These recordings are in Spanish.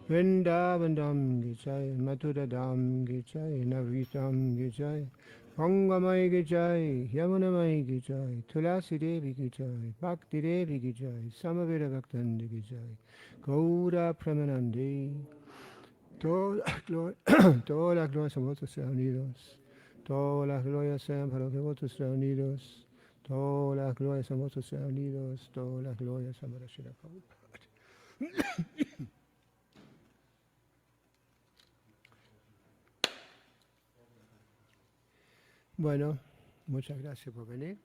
Vrindavandam Gijai, Maturadam Gijai, Navritam Gijai, Gangamai Gijai, Yamunamai Gijai, Tulasi Devi Gijai, Bhakti Devi Gijai, Samavira Bhaktandi Gijai, Gaura Pramanandi, todas las glorias a vosotros sean unidos, todas las glorias sean para los devotos reunidos, todas las glorias a vosotros sean unidos, todas las glorias a Marashira Prabhupada. Bueno, muchas gracias por venir.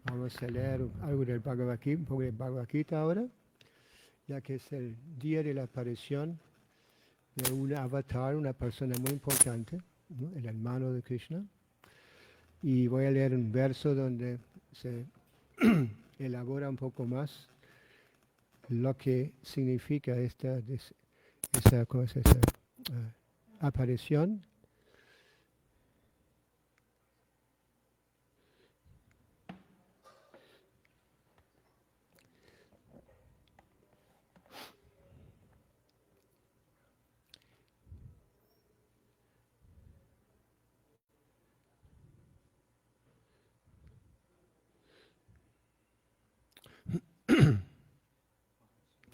Vamos a leer algo del Bhagavad Gita, un poco del Bhagavad Gita ahora, ya que es el día de la aparición de un avatar, una persona muy importante, ¿no? El hermano de Krishna. Y voy a leer un verso donde se elabora un poco más lo que significa esta aparición.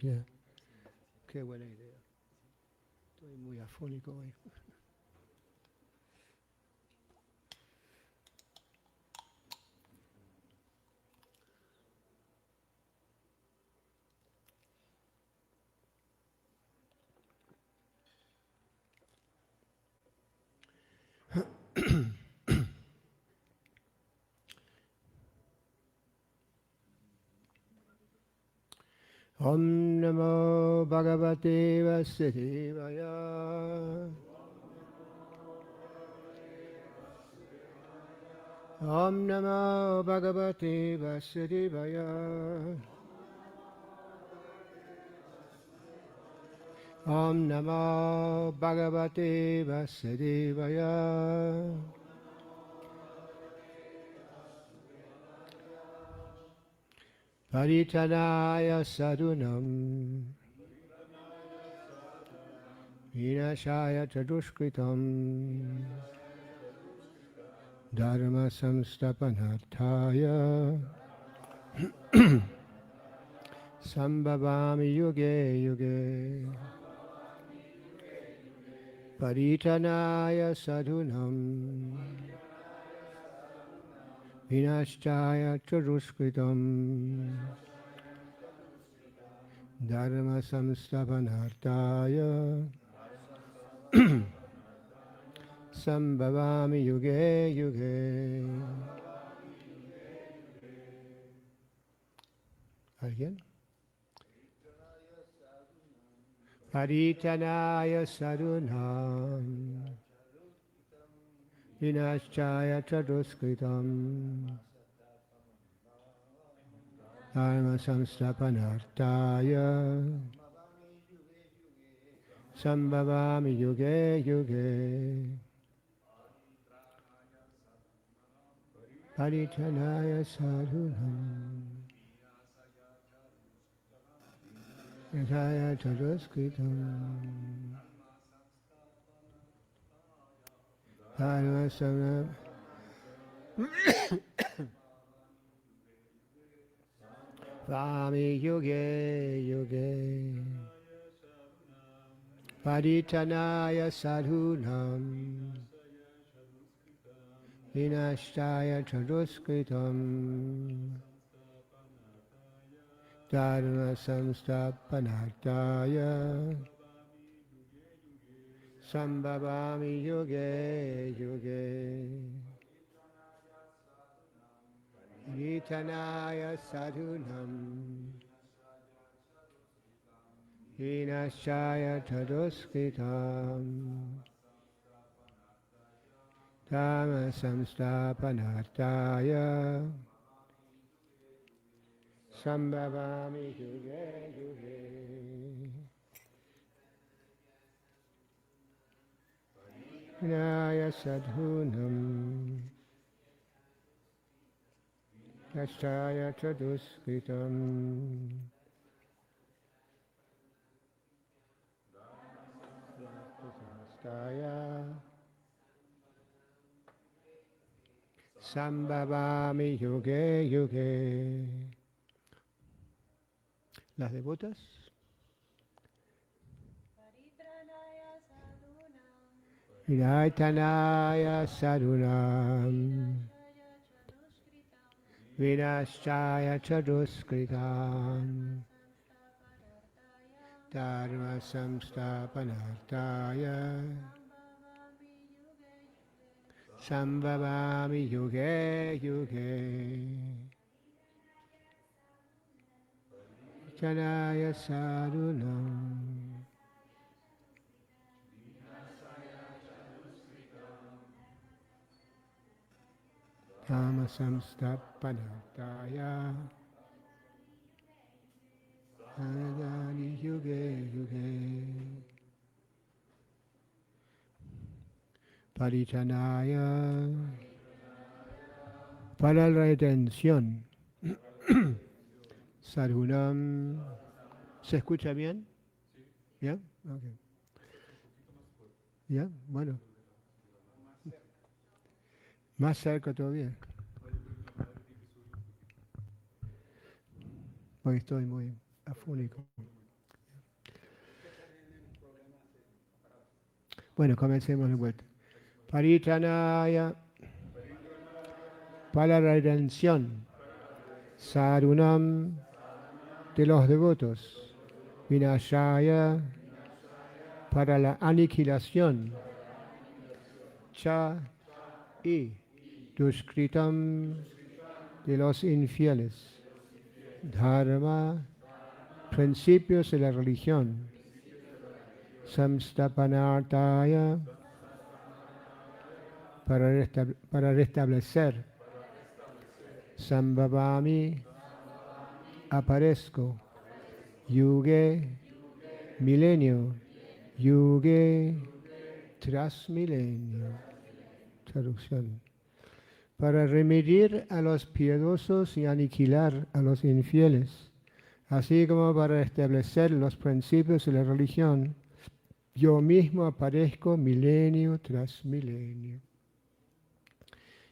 Yeah. Qué buena idea. Estoy muy afónico hoy. Om Namo Bhagavate Vasudevaya. Om Namo Bhagavate Vasudevaya. Om Namo Bhagavate Vasudevaya. Paritanaya sadunam vinashaya chadushkritam dharma samstapanarthaya sambhavami yuge yuge. Paritanaya sadunam vinashaya chadushkritam dharma samstapanarthaya sambhavami yuge yuge. ¿Alguien? Paritanaya sadunam vinashaya chaduskritam dharma samstapanarthaya sambhavami yuge yuge. Paritanaya sadunam vinashaya chaduskritam dharma samstapanarthaya yuge yuge. Paritanaya sadhunam vinashaya chaduskritam dharma samstapanarthaya sambhavami yuge yuge. Paritanaya sadhunam vinashaya chaduskritam dhamma samstapanarthaya sambhavami yuge yuge. Vinaya sadhunam vinashaya chaduskritam Sambhavami yuge yuge. Las devotas. Vinaytanaya sarunam. Vinashaya chaduskritam. Dharma samstapanartaya. Sambhavami yuge yuge. Vinaytanaya sarunam. Dhamma samstapanartaya. Adani yuge yuge. Paritranaya. Para la retención. Sarunam. ¿Se escucha bien? ¿Ya? Okay. ¿Ya? Bueno. Más cerca todavía. Porque estoy muy afónico. Bueno, comencemos de vuelta. Paritranaya. Para la redención. Sarunam. De los devotos. Vinashaya. Para la aniquilación. Cha. Y. Duskritam. De los infieles. Dharma. Principios de la religión. Samstapanartaya. Para restablecer. Sambhavami. Aparezco. Yuge. Milenio. Yuge. Tras milenio. Traducción. Para remediar a los piedosos y aniquilar a los infieles, así como para establecer los principios de la religión, yo mismo aparezco milenio tras milenio.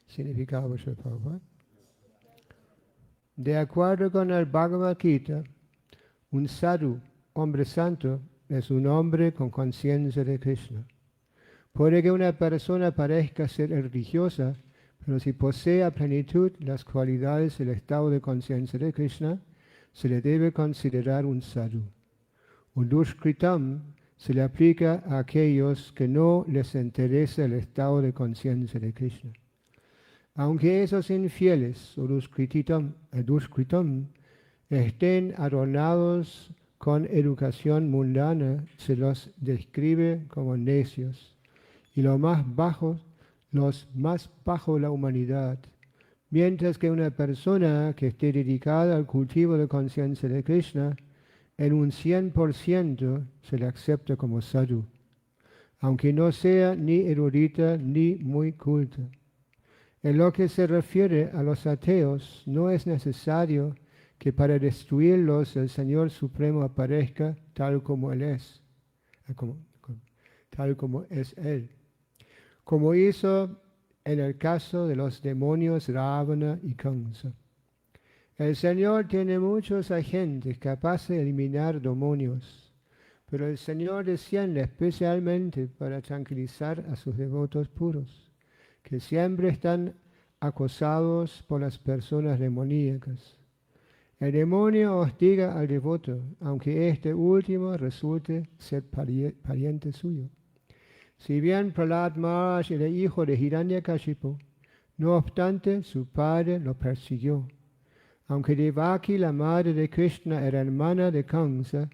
Significado por Srila Prabhupada. De acuerdo con el Bhagavad Gita, un sadhu, hombre santo, es un hombre con conciencia de Krishna. Puede que una persona parezca ser religiosa, pero si posee a plenitud las cualidades del estado de conciencia de Krishna, se le debe considerar un sadhu. Un duskritam se le aplica a aquellos que no les interesa el estado de conciencia de Krishna. Aunque esos infieles o duskritam estén adornados con educación mundana, se los describe como necios. Y los más bajos de la humanidad, mientras que una persona que esté dedicada al cultivo de conciencia de Krishna, en un 100% se le acepta como sadhu, aunque no sea ni erudita ni muy culta. En lo que se refiere a los ateos, no es necesario que para destruirlos el Señor Supremo aparezca tal como Él es, tal como es Él. Como hizo en el caso de los demonios Ravana y Kamsa. El Señor tiene muchos agentes capaces de eliminar demonios, pero el Señor desciende especialmente para tranquilizar a sus devotos puros, que siempre están acosados por las personas demoníacas. El demonio hostiga al devoto, aunque este último resulte ser pariente suyo. Si bien Prahlad Maharaj era hijo de Hiranyakashipu, no obstante su padre lo persiguió. Aunque Devaki, la madre de Krishna, era hermana de Kamsa,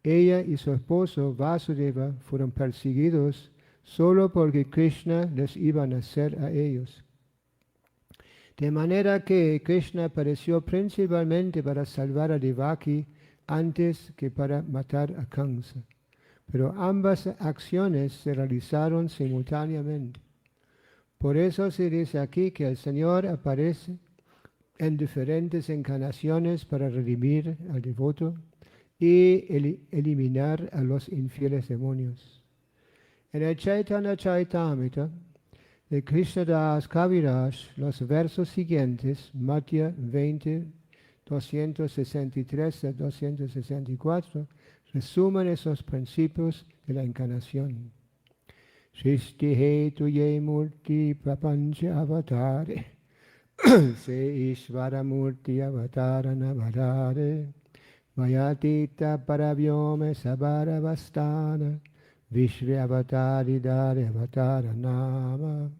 ella y su esposo Vasudeva fueron perseguidos solo porque Krishna les iba a nacer a ellos. De manera que Krishna apareció principalmente para salvar a Devaki antes que para matar a Kamsa. Pero ambas acciones se realizaron simultáneamente. Por eso se dice aquí que el Señor aparece en diferentes encarnaciones para redimir al devoto y eliminar a los infieles demonios. En el Chaitanya Charitamrita de Krishnadas Kaviraj, los versos siguientes, Madhya 20, 263 a 264, resumen esos principios de la encarnación. Srishti hetu ye murti prapancha avatare se ishvara murti avatarana varare mayatita paravyome sabaravastana vishve avatari dare avatara nama.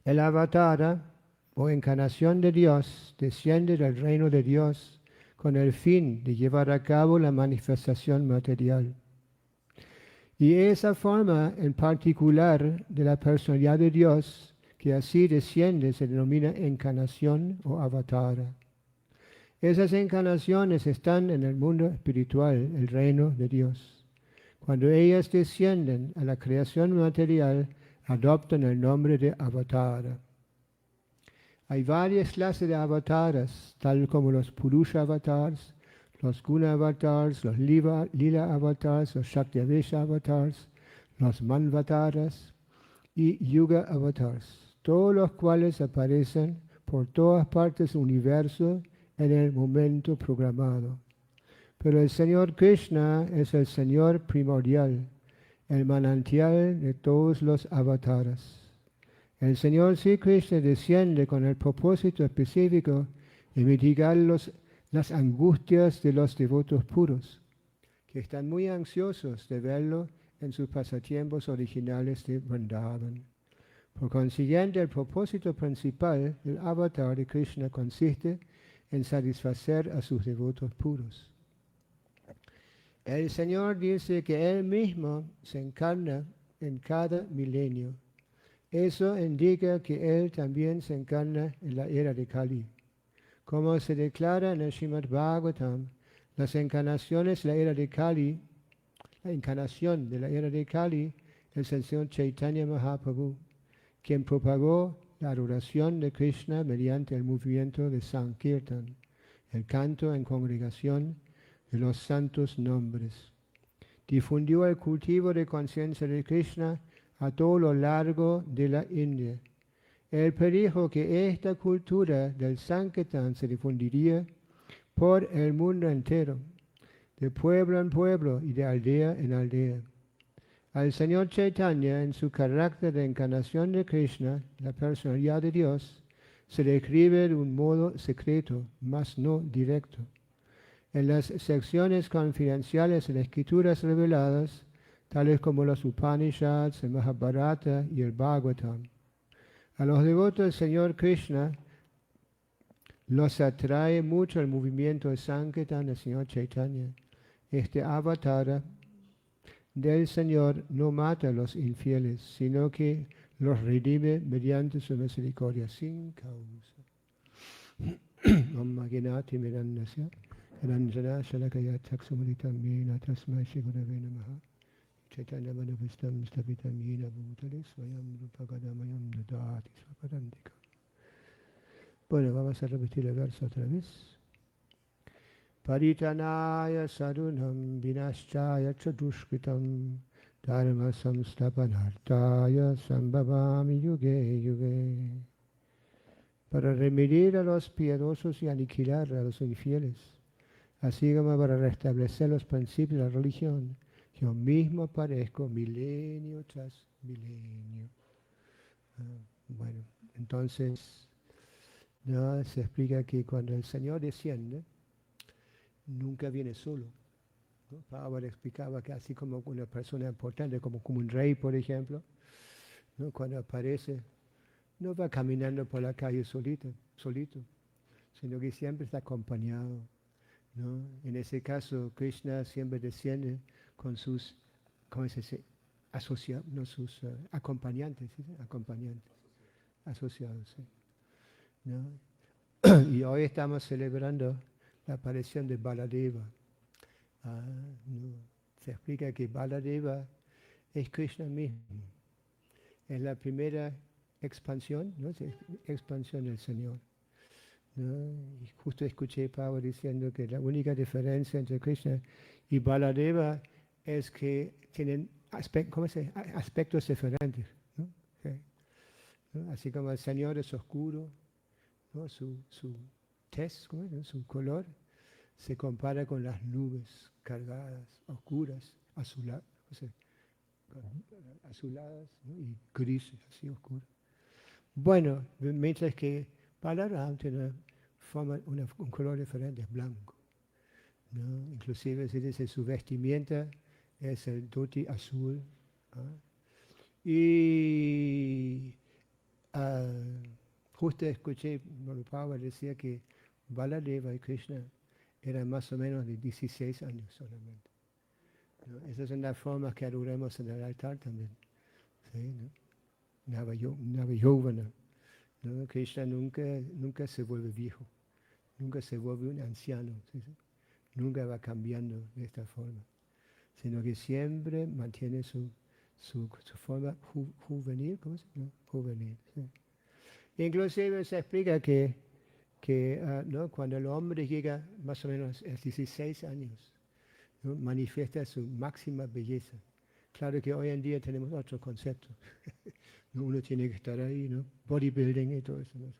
El avatara o encarnación de Dios desciende del reino de Dios con el fin de llevar a cabo la manifestación material. Y esa forma en particular de la personalidad de Dios que así desciende se denomina encarnación o avatara. Esas encarnaciones están en el mundo espiritual, el reino de Dios. Cuando ellas descienden a la creación material, adoptan el nombre de avatara. Hay varias clases de avataras, tal como los Purusha avatars, los Guna avatars, los Lila avatars, los Shaktavesha avatars, los Manvataras y Yuga avatars, todos los cuales aparecen por todas partes del universo en el momento programado. Pero el Señor Krishna es el Señor primordial, el manantial de todos los avataras. El Señor Sri Krishna desciende con el propósito específico de mitigar las angustias de los devotos puros, que están muy ansiosos de verlo en sus pasatiempos originales de Vrindavan. Por consiguiente, el propósito principal del avatar de Krishna consiste en satisfacer a sus devotos puros. El Señor dice que Él mismo se encarna en cada milenio. Eso indica que Él también se encarna en la era de Kali. Como se declara en el Srimad Bhagavatam, las encarnaciones de la era de Kali, la encarnación de la era de Kali es el Señor Chaitanya Mahaprabhu, quien propagó la adoración de Krishna mediante el movimiento de Sankirtan, el canto en congregación de los santos nombres. Difundió el cultivo de conciencia de Krishna a todo lo largo de la India. Él predijo que esta cultura del Sankirtan se difundiría por el mundo entero, de pueblo en pueblo y de aldea en aldea. Al Señor Chaitanya, en su carácter de encarnación de Krishna, la personalidad de Dios, se describe de un modo secreto, mas no directo. En las secciones confidenciales de las escrituras reveladas, tales como los Upanishads, el Mahabharata y el Bhagavatam, a los devotos del Señor Krishna los atrae mucho el movimiento de Sankirtan del Señor Chaitanya. Este avatar del Señor no mata a los infieles, sino que los redime mediante su misericordia sin causa. Om Maginati Mirandasya Ranjana Shalakaya Taksumritam Yena Tasmai Shigurave Namaha Chaitanya Manabhistam Stapitam Yena Bhutale Swayam Rupagadamayam Dadati Swaparantika. Bueno, vamos a repetir el verso otra vez. Paritanaya sarunam vinaschaya chadushkritam dharma samstapanartaya sambhavami yuge yuge. Para remediar a los piadosos y aniquilar a los infieles, así como para restablecer los principios de la religión, yo mismo aparezco milenio tras milenio. Bueno, entonces no, se explica que cuando el Señor desciende, nunca viene solo, ¿no? Pablo explicaba que así como una persona importante, como un rey, por ejemplo, ¿no? Cuando aparece, no va caminando por la calle solito, sino que siempre está acompañado, ¿no? En ese caso, Krishna siempre desciende con sus, ¿cómo se dice? No sus acompañantes, ¿sí? Acompañantes, asociados, ¿sí? ¿No? Y hoy estamos celebrando la aparición de Baladeva. No. Se explica que Baladeva es Krishna mismo. Es la primera expansión, ¿no? Expansión del Señor, ¿no? Y justo escuché a Pablo diciendo que la única diferencia entre Krishna y Baladeva es que tienen aspectos diferentes. ¿No? Okay. ¿No? Así como el Señor es oscuro, ¿no? Su tez, ¿no? Su color, se compara con las nubes cargadas, oscuras, azuladas, ¿no? Y grises, así oscuras. Bueno, mientras que Balaram tiene un color diferente, es blanco, ¿no? Inclusive se dice su vestimenta es el dhoti azul. ¿Ah? Y justo escuché, Prabhupada decía que Baladeva y Krishna eran más o menos de 16 años solamente, ¿no? Esas son las formas que adoramos en el altar también. ¿Sí? ¿No? Navayovana, ¿no? Krishna nunca se vuelve viejo, nunca se vuelve un anciano, ¿sí? Nunca va cambiando de esta forma, sino que siempre mantiene su forma juvenil, ¿cómo se llama? Juvenil. ¿Sí? Inclusive se explica que ¿no? Cuando el hombre llega más o menos a 16 años, ¿no? Manifiesta su máxima belleza. Claro que hoy en día tenemos otro concepto. ¿No? Uno tiene que estar ahí, ¿no? Bodybuilding y todo eso. ¿No?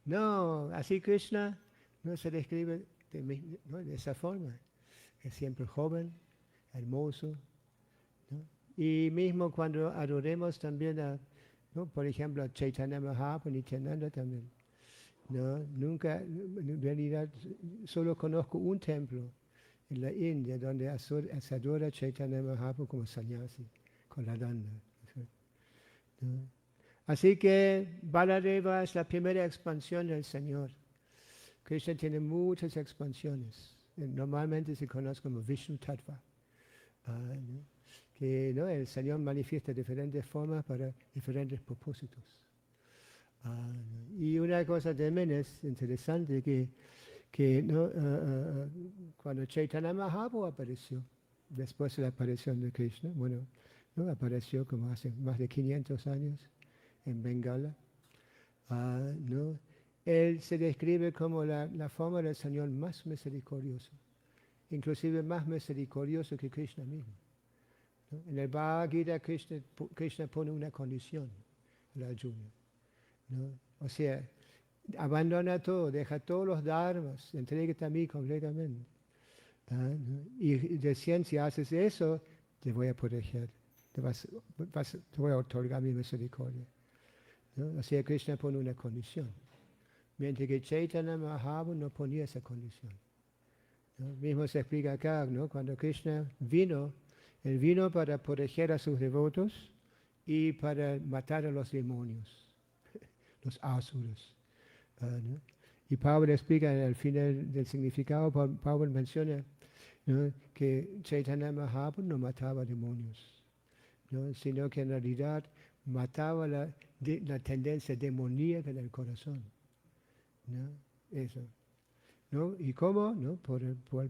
No, así Krishna no se describe ¿no? De esa forma. Es siempre joven, hermoso, ¿no? Y mismo cuando adoremos también ¿no? Por ejemplo, a Chaitanya Mahaprabhu, Nityananda también. No, nunca, en realidad, solo conozco un templo en la India donde se adora Chaitanya Mahaprabhu como sannyasi, con la danda. ¿No? Así que Baladeva es la primera expansión del Señor. Krishna tiene muchas expansiones. Normalmente se conoce como Vishnu Tattva. ¿No? Que ¿no? El Señor manifiesta diferentes formas para diferentes propósitos. Y una cosa también es interesante que ¿no? Cuando Chaitanya Mahaprabhu apareció, después de la aparición de Krishna, bueno, ¿no? Apareció como hace más de 500 años en Bengala, ¿no? Él se describe como la forma del Señor más misericordioso, inclusive más misericordioso que Krishna mismo. ¿No? En el Bhagavad Gita Krishna pone una condición al Arjuna, ¿no? O sea, abandona todo, deja todos los dharmas, entrégate a mí completamente. ¿No? Y decían, si haces eso, te voy a proteger, te voy a otorgar mi misericordia. ¿No? O sea, Krishna pone una condición. Mientras que Chaitanya Mahaprabhu no ponía esa condición. ¿No? Mismo se explica acá, ¿no? Cuando Krishna vino, él vino para proteger a sus devotos y para matar a los demonios, los asuras. ¿No? Y Pablo explica al final del significado, Pablo menciona, ¿no? Que Chaitanya Mahaprabhu no mataba demonios, ¿no? Sino que en realidad mataba la tendencia demoníaca del corazón. ¿No? Eso. ¿No? ¿Y cómo? ¿No? Por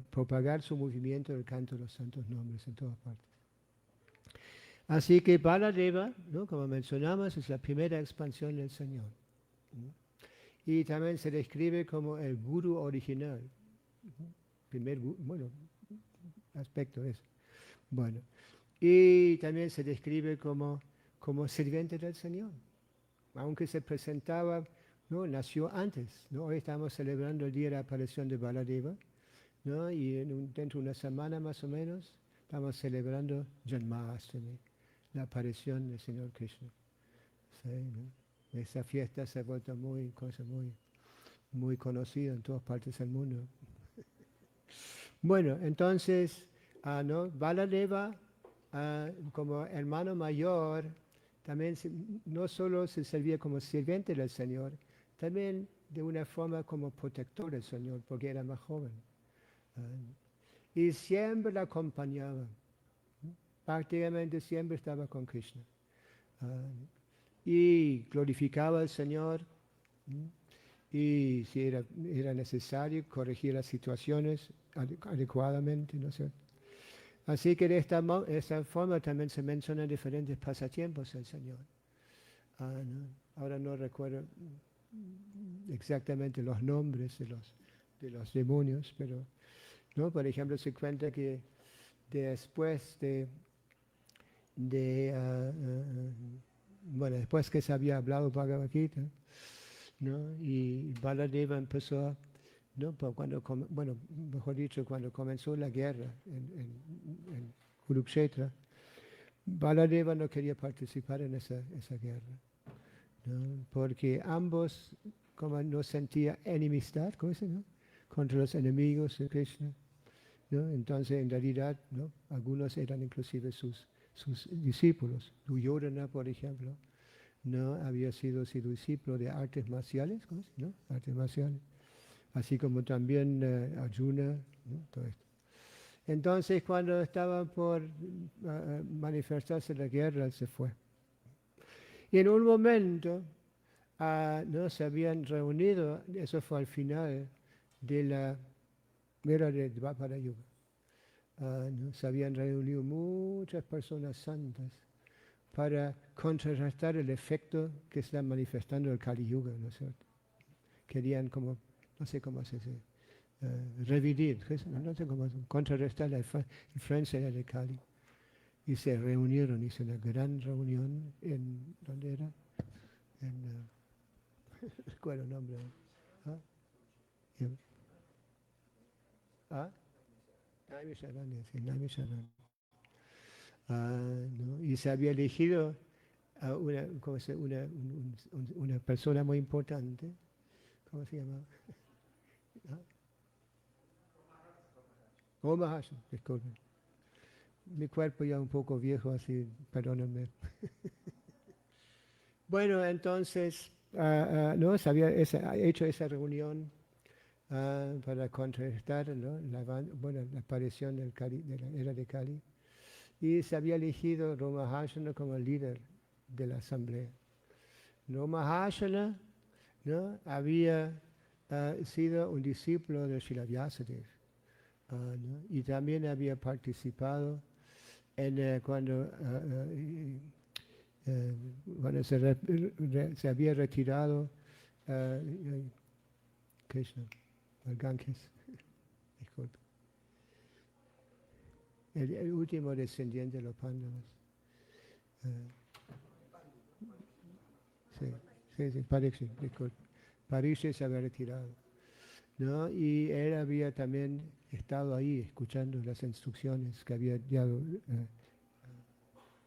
propagar su movimiento del canto de los santos nombres en todas partes. Así que Baladeva, ¿no? Como mencionamos, es la primera expansión del Señor. ¿No? Y también se describe como el guru original. Primer, bueno, aspecto es. Bueno, y también se describe como sirviente del Señor. Aunque se presentaba, ¿no? Nació antes, ¿no? Hoy estamos celebrando el día de la aparición de Baladeva, ¿no? Y dentro de una semana más o menos estamos celebrando Janmashtami, la aparición del Señor Krishna. ¿Sí? ¿No? Esa fiesta se ha vuelto muy conocida en todas partes del mundo. Bueno, entonces, ¿no? Baladeva, como hermano mayor, también no solo se servía como sirviente del Señor, también de una forma como protector del Señor, porque era más joven. Y siempre la acompañaba. Prácticamente siempre estaba con Krishna. Y glorificaba al Señor. Y si era necesario corregir las situaciones adecuadamente, ¿no es cierto? Así que de esta forma también se mencionan diferentes pasatiempos del Señor. ¿No? Ahora no recuerdo exactamente los nombres de los demonios, pero ¿no? Por ejemplo se cuenta que después bueno, después que se había hablado Bhagavad Gita, ¿no? Y Baladeva empezó, ¿no? Bueno, mejor dicho, cuando comenzó la guerra en Kurukshetra, Baladeva no quería participar en esa guerra, ¿no? Porque ambos como no sentía enemistad, ¿cómo se llama? Contra los enemigos de Krishna, ¿no? Entonces, en realidad, ¿no? Algunos eran inclusive sus discípulos. Duryodhana, por ejemplo, no había sido su discípulo de artes marciales, ¿cómo se llama? Artes marciales. Así como también Arjuna, ¿no? Todo esto. Entonces, cuando estaba por manifestarse la guerra, él se fue. Y en un momento, ¿no? Se habían reunido, eso fue al final de la guerra de Dvapara Yuga. ¿No? Se habían reunido muchas personas santas para contrarrestar el efecto que está manifestando el Kali Yuga, ¿no es cierto? Querían como, no sé cómo se dice, revidir, no sé cómo, contrarrestar la influencia del Kali. Y se reunieron, hizo una gran reunión en, ¿dónde era? En, ¿cuál es el nombre? ¿Ah? ¿Ah? Naimisharanya, sí, Naimisharanya. ¿No? Y se había elegido a una persona muy importante, ¿cómo se llama? ¿Ah? Oh, Mahasana, disculpen. Mi cuerpo ya un poco viejo, así, perdónenme. Bueno, entonces, ¿no? Se había hecho esa reunión para contrarrestar, ¿no? La aparición de la era de Kali. Y se había elegido Ramahashana como líder de la asamblea. Ramahashana, ¿no? Había sido un discípulo de Srila Vyasadeva, ¿no? Y también había participado en cuando se había retirado Krishna, el Ganges, disculpe, el último descendiente de los Pándavas. Sí, Parikshit, disculpe. Parikshit se había retirado, ¿no? Y él había también estado ahí escuchando las instrucciones que había dado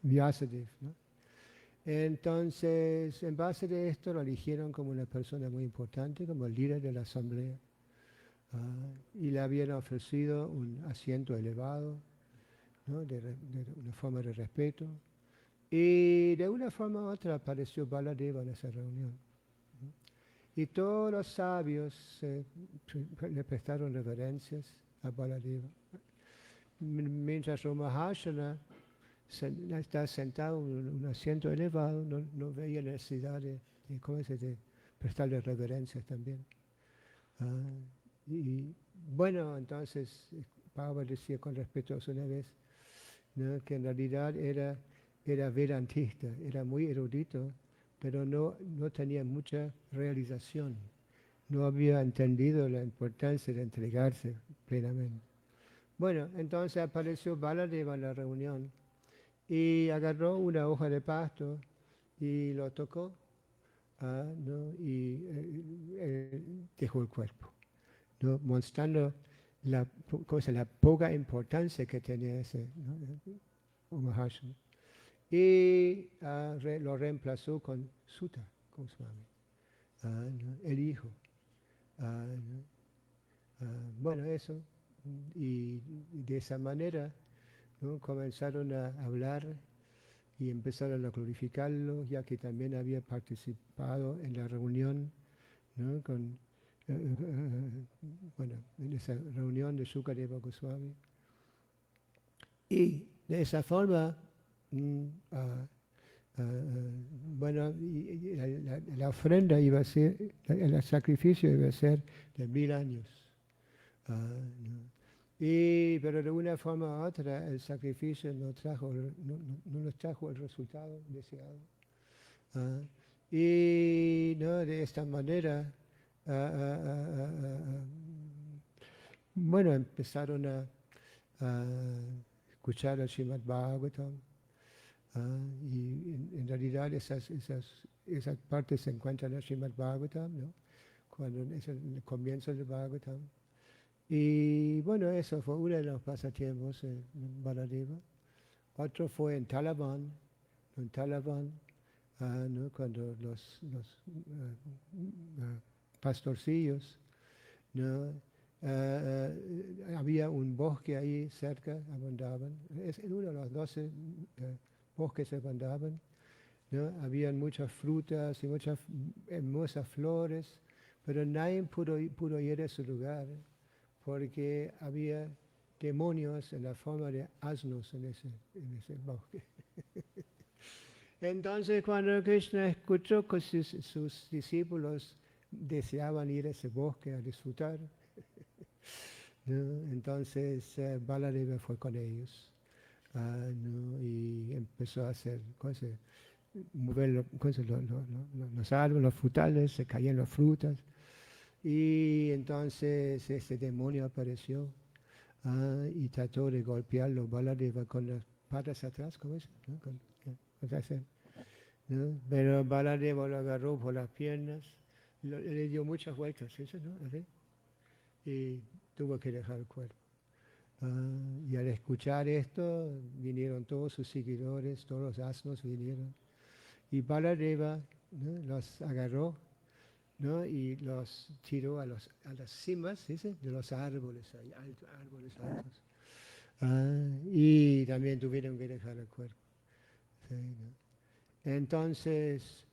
Vyasadeva, ¿no? Entonces, en base de esto, lo eligieron como una persona muy importante, como el líder de la asamblea. Y le habían ofrecido un asiento elevado, ¿no? de una forma de respeto. Y de una forma u otra apareció Baladeva en esa reunión, ¿no? Y todos los sabios le prestaron reverencias a Baladeva. Mientras Ramahashana está sentado en un asiento elevado, no veía necesidad de prestarle reverencias también. Y bueno, entonces Pablo decía con respeto a una vez, ¿no? Que en realidad era vedantista, era muy erudito, pero no tenía mucha realización, no había entendido la importancia de entregarse plenamente. Bueno, entonces apareció Baladeva en la reunión y agarró una hoja de pasto y lo tocó, ¿no? Y dejó el cuerpo, ¿no? Mostrando la poca importancia que tenía ese, ¿no? Mahashana. Y lo reemplazó con Sutta Goswami, ¿no? El hijo. ¿No? Bueno, eso. Y de esa manera, ¿no? Comenzaron a hablar y empezaron a glorificarlo, ya que también había participado en la reunión, ¿no? Bueno, en esa reunión de Sukadeva Goswami. Y de esa forma, bueno, y la ofrenda iba a ser, el sacrificio iba a ser de 1000 años. ¿No? Pero de una forma u otra el sacrificio no nos trajo el resultado deseado. Y ¿no? De esta manera, bueno, empezaron a escuchar el Srimad Bhagavatam. Y en realidad esas partes se encuentran en el Srimad Bhagavatam, ¿no? Cuando es el comienzo del Bhagavatam. Y bueno, eso fue uno de los pasatiempos de Baladeva. Otro fue en Talaban, ¿no? Cuando los pastorcillos, ¿no? Había un bosque ahí cerca, abundaban. Es en uno de los 12 bosques abundaban, ¿no? Habían muchas frutas y muchas hermosas flores, pero nadie pudo ir a ese lugar porque había demonios en la forma de asnos en ese bosque. Entonces, cuando Krishna escuchó que sus discípulos deseaban ir a ese bosque a disfrutar, ¿no? Entonces Baladeva fue con ellos, ¿no? Y empezó a hacer cosas, mover los árboles, los frutales, se caían las frutas. Y entonces ese demonio apareció y trató de golpearlo, Baladeva, con las patas atrás, ¿cómo es? ¿No? ¿No? Pero Baladeva lo agarró por las piernas, le dio muchas vueltas, ¿eso no? ¿Así? Y tuvo que dejar el cuerpo. Y al escuchar esto, vinieron todos sus seguidores, todos los asnos vinieron. Y Baladeva, ¿no? Los agarró, ¿no? Y los tiró a las cimas, ¿sí? De los árboles, árboles altos. Y también tuvieron que dejar el cuerpo. ¿Sí? ¿No? Entonces,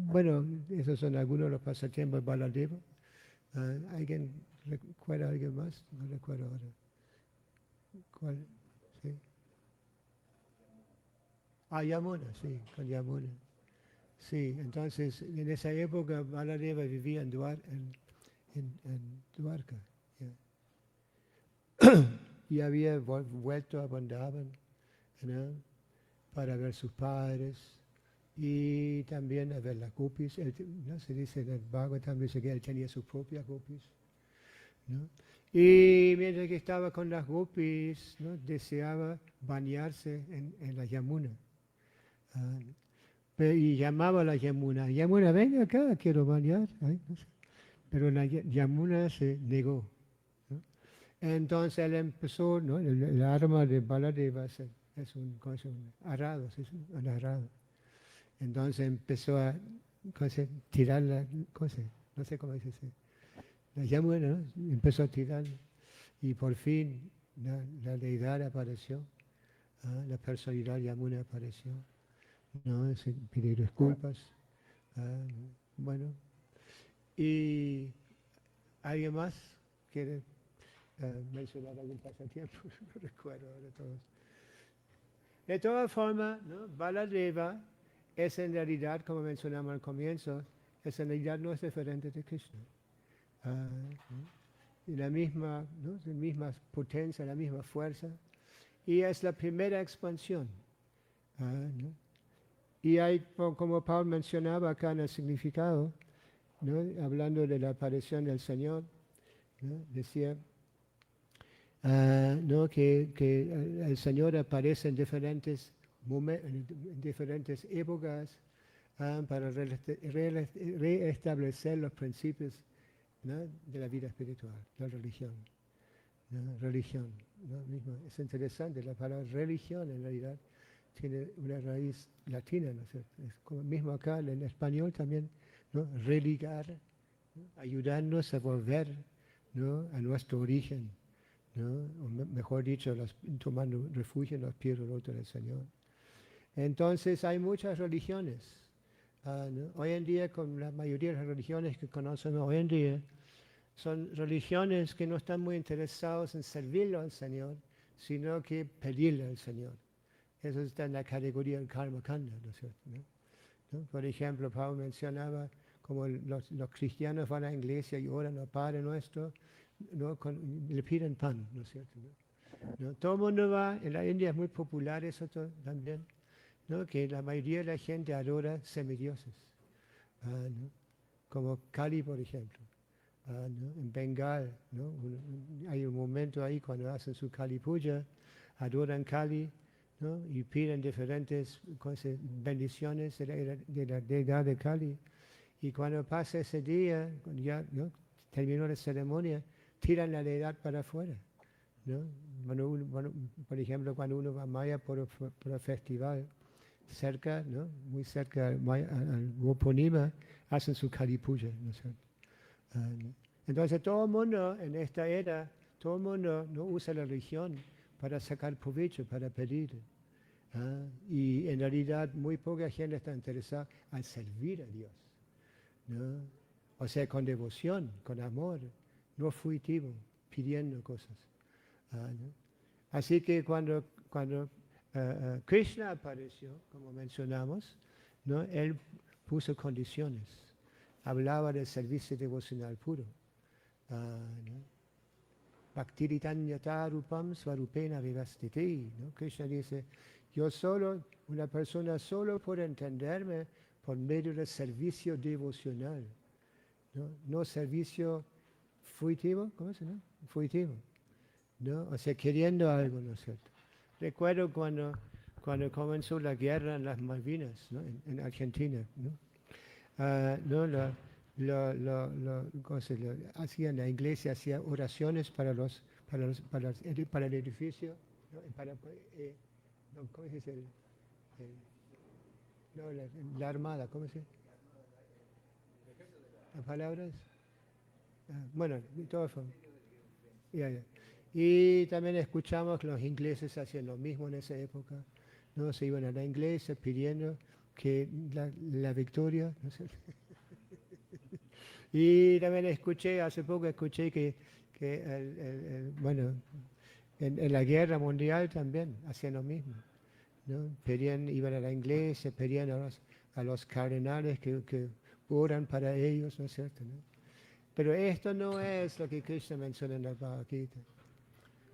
bueno, esos son algunos de los pasatiempos de Baladeva. ¿Alguien recuerda a alguien más? No recuerdo ahora. ¿Cuál? ¿Sí? Yamuna, sí, con Yamuna. Sí, entonces en esa época Baladeva vivía en Dwarka. Y había vuelto a Vrindavan, ¿no? Para ver sus padres y también a ver las gopis. ¿No? Se dice en el Bhagavatam, dice que él tenía sus propias gopis, ¿no? Y mientras que estaba con las gopis, ¿no? Deseaba bañarse en la Yamuna. Y llamaba a la Yamuna, Yamuna, venga acá, quiero bañar. Ay, no sé. Pero la Yamuna se negó, ¿no? Entonces él empezó, ¿no? El arma de Baladeva es un arado, ¿sí? Un arado. Entonces empezó a tirar la cosa, no sé cómo dice, la Yamuna, ¿no? Empezó a tirar y por fin la deidad apareció, la personalidad Yamuna apareció, ¿no? Se pidió disculpas, bueno. ¿Y alguien más quiere mencionar algún pasatiempo? No recuerdo ahora todos. De todas formas, ¿no? Baladeva es en realidad, como mencionamos al comienzo, es en realidad no es diferente de Krishna. ¿No? La misma, ¿no? La misma potencia, la misma fuerza. Y es la primera expansión. ¿No? Y hay, como Paul mencionaba acá en el significado, ¿no? Hablando de la aparición del Señor, ¿no? Decía ¿no? que el Señor aparece en diferentes épocas para reestablecer los principios, ¿no? De la vida espiritual, la religión. ¿No? Religión, ¿no? Es interesante, la palabra religión en realidad tiene una raíz latina, ¿no es cierto? Es como mismo acá en español también, ¿no? Religar, ¿no? Ayudarnos a volver, ¿no? A nuestro origen, ¿no? O mejor dicho, tomando refugio en los pies del Señor. Entonces hay muchas religiones. ¿No? Hoy en día, con la mayoría de las religiones que conocemos hoy en día, son religiones que no están muy interesados en servirlo al Señor, sino que pedirle al Señor. Eso está en la categoría del karma kanda, ¿no es cierto? ¿No? Por ejemplo, Pablo mencionaba como los cristianos van a la iglesia y oran al Padre Nuestro, ¿no? Le piden pan, ¿no es cierto? ¿No? Todo el mundo va, en la India es muy popular eso también, ¿no? Que la mayoría de la gente adora semidioses, ¿no? Como Kali, por ejemplo. ¿no? En Bengal, ¿no? Hay un momento ahí cuando hacen su Kali Puja, adoran Kali, ¿no? Y piden diferentes cosas, bendiciones de la deidad de Kali. Y cuando pasa ese día, cuando ya, ¿no?, terminó la ceremonia, tiran la deidad para afuera, ¿no? Por ejemplo, cuando uno va a Maya por el festival, cerca, ¿no?, muy cerca al Gopunima, hacen su Kali Puja, ¿no es cierto? ¿No? Entonces todo el mundo en esta era, todo el mundo no usa la religión para sacar provecho, para pedir. Y en realidad muy poca gente está interesada en servir a Dios, ¿no? O sea, con devoción, con amor, no fugitivo, pidiendo cosas. ¿No? Así que cuando Krishna apareció, como mencionamos, ¿no?, él puso condiciones, hablaba del servicio devocional puro. ¿No? Bhaktiritanyata rupam swarupena vivastiti, ¿no? Krishna dice, yo solo, una persona solo puede entenderme por medio del servicio devocional, ¿no? No servicio fugitivo, ¿cómo se llama? Fugitivo, ¿no? O sea, queriendo algo, ¿no es cierto? Recuerdo cuando comenzó la guerra en las Malvinas, ¿no?, en Argentina, ¿no? ¿No? Hacían, la iglesia hacía oraciones para el edificio, ¿no? No, ¿cómo se dice? No, la armada, ¿cómo se dice? ¿Las palabras? Bueno, de todas formas. Ya, ya. Y también escuchamos que los ingleses hacían lo mismo en esa época, ¿no? Se iban a la iglesia pidiendo que la victoria, ¿no sé? Y también hace poco escuché que bueno, en la guerra mundial también hacían lo mismo, ¿no? Iban a la iglesia, pedían a los cardenales que oran para ellos, ¿no es cierto?, ¿no? Pero esto no es lo que Krishna menciona en la Bhagavad Gita.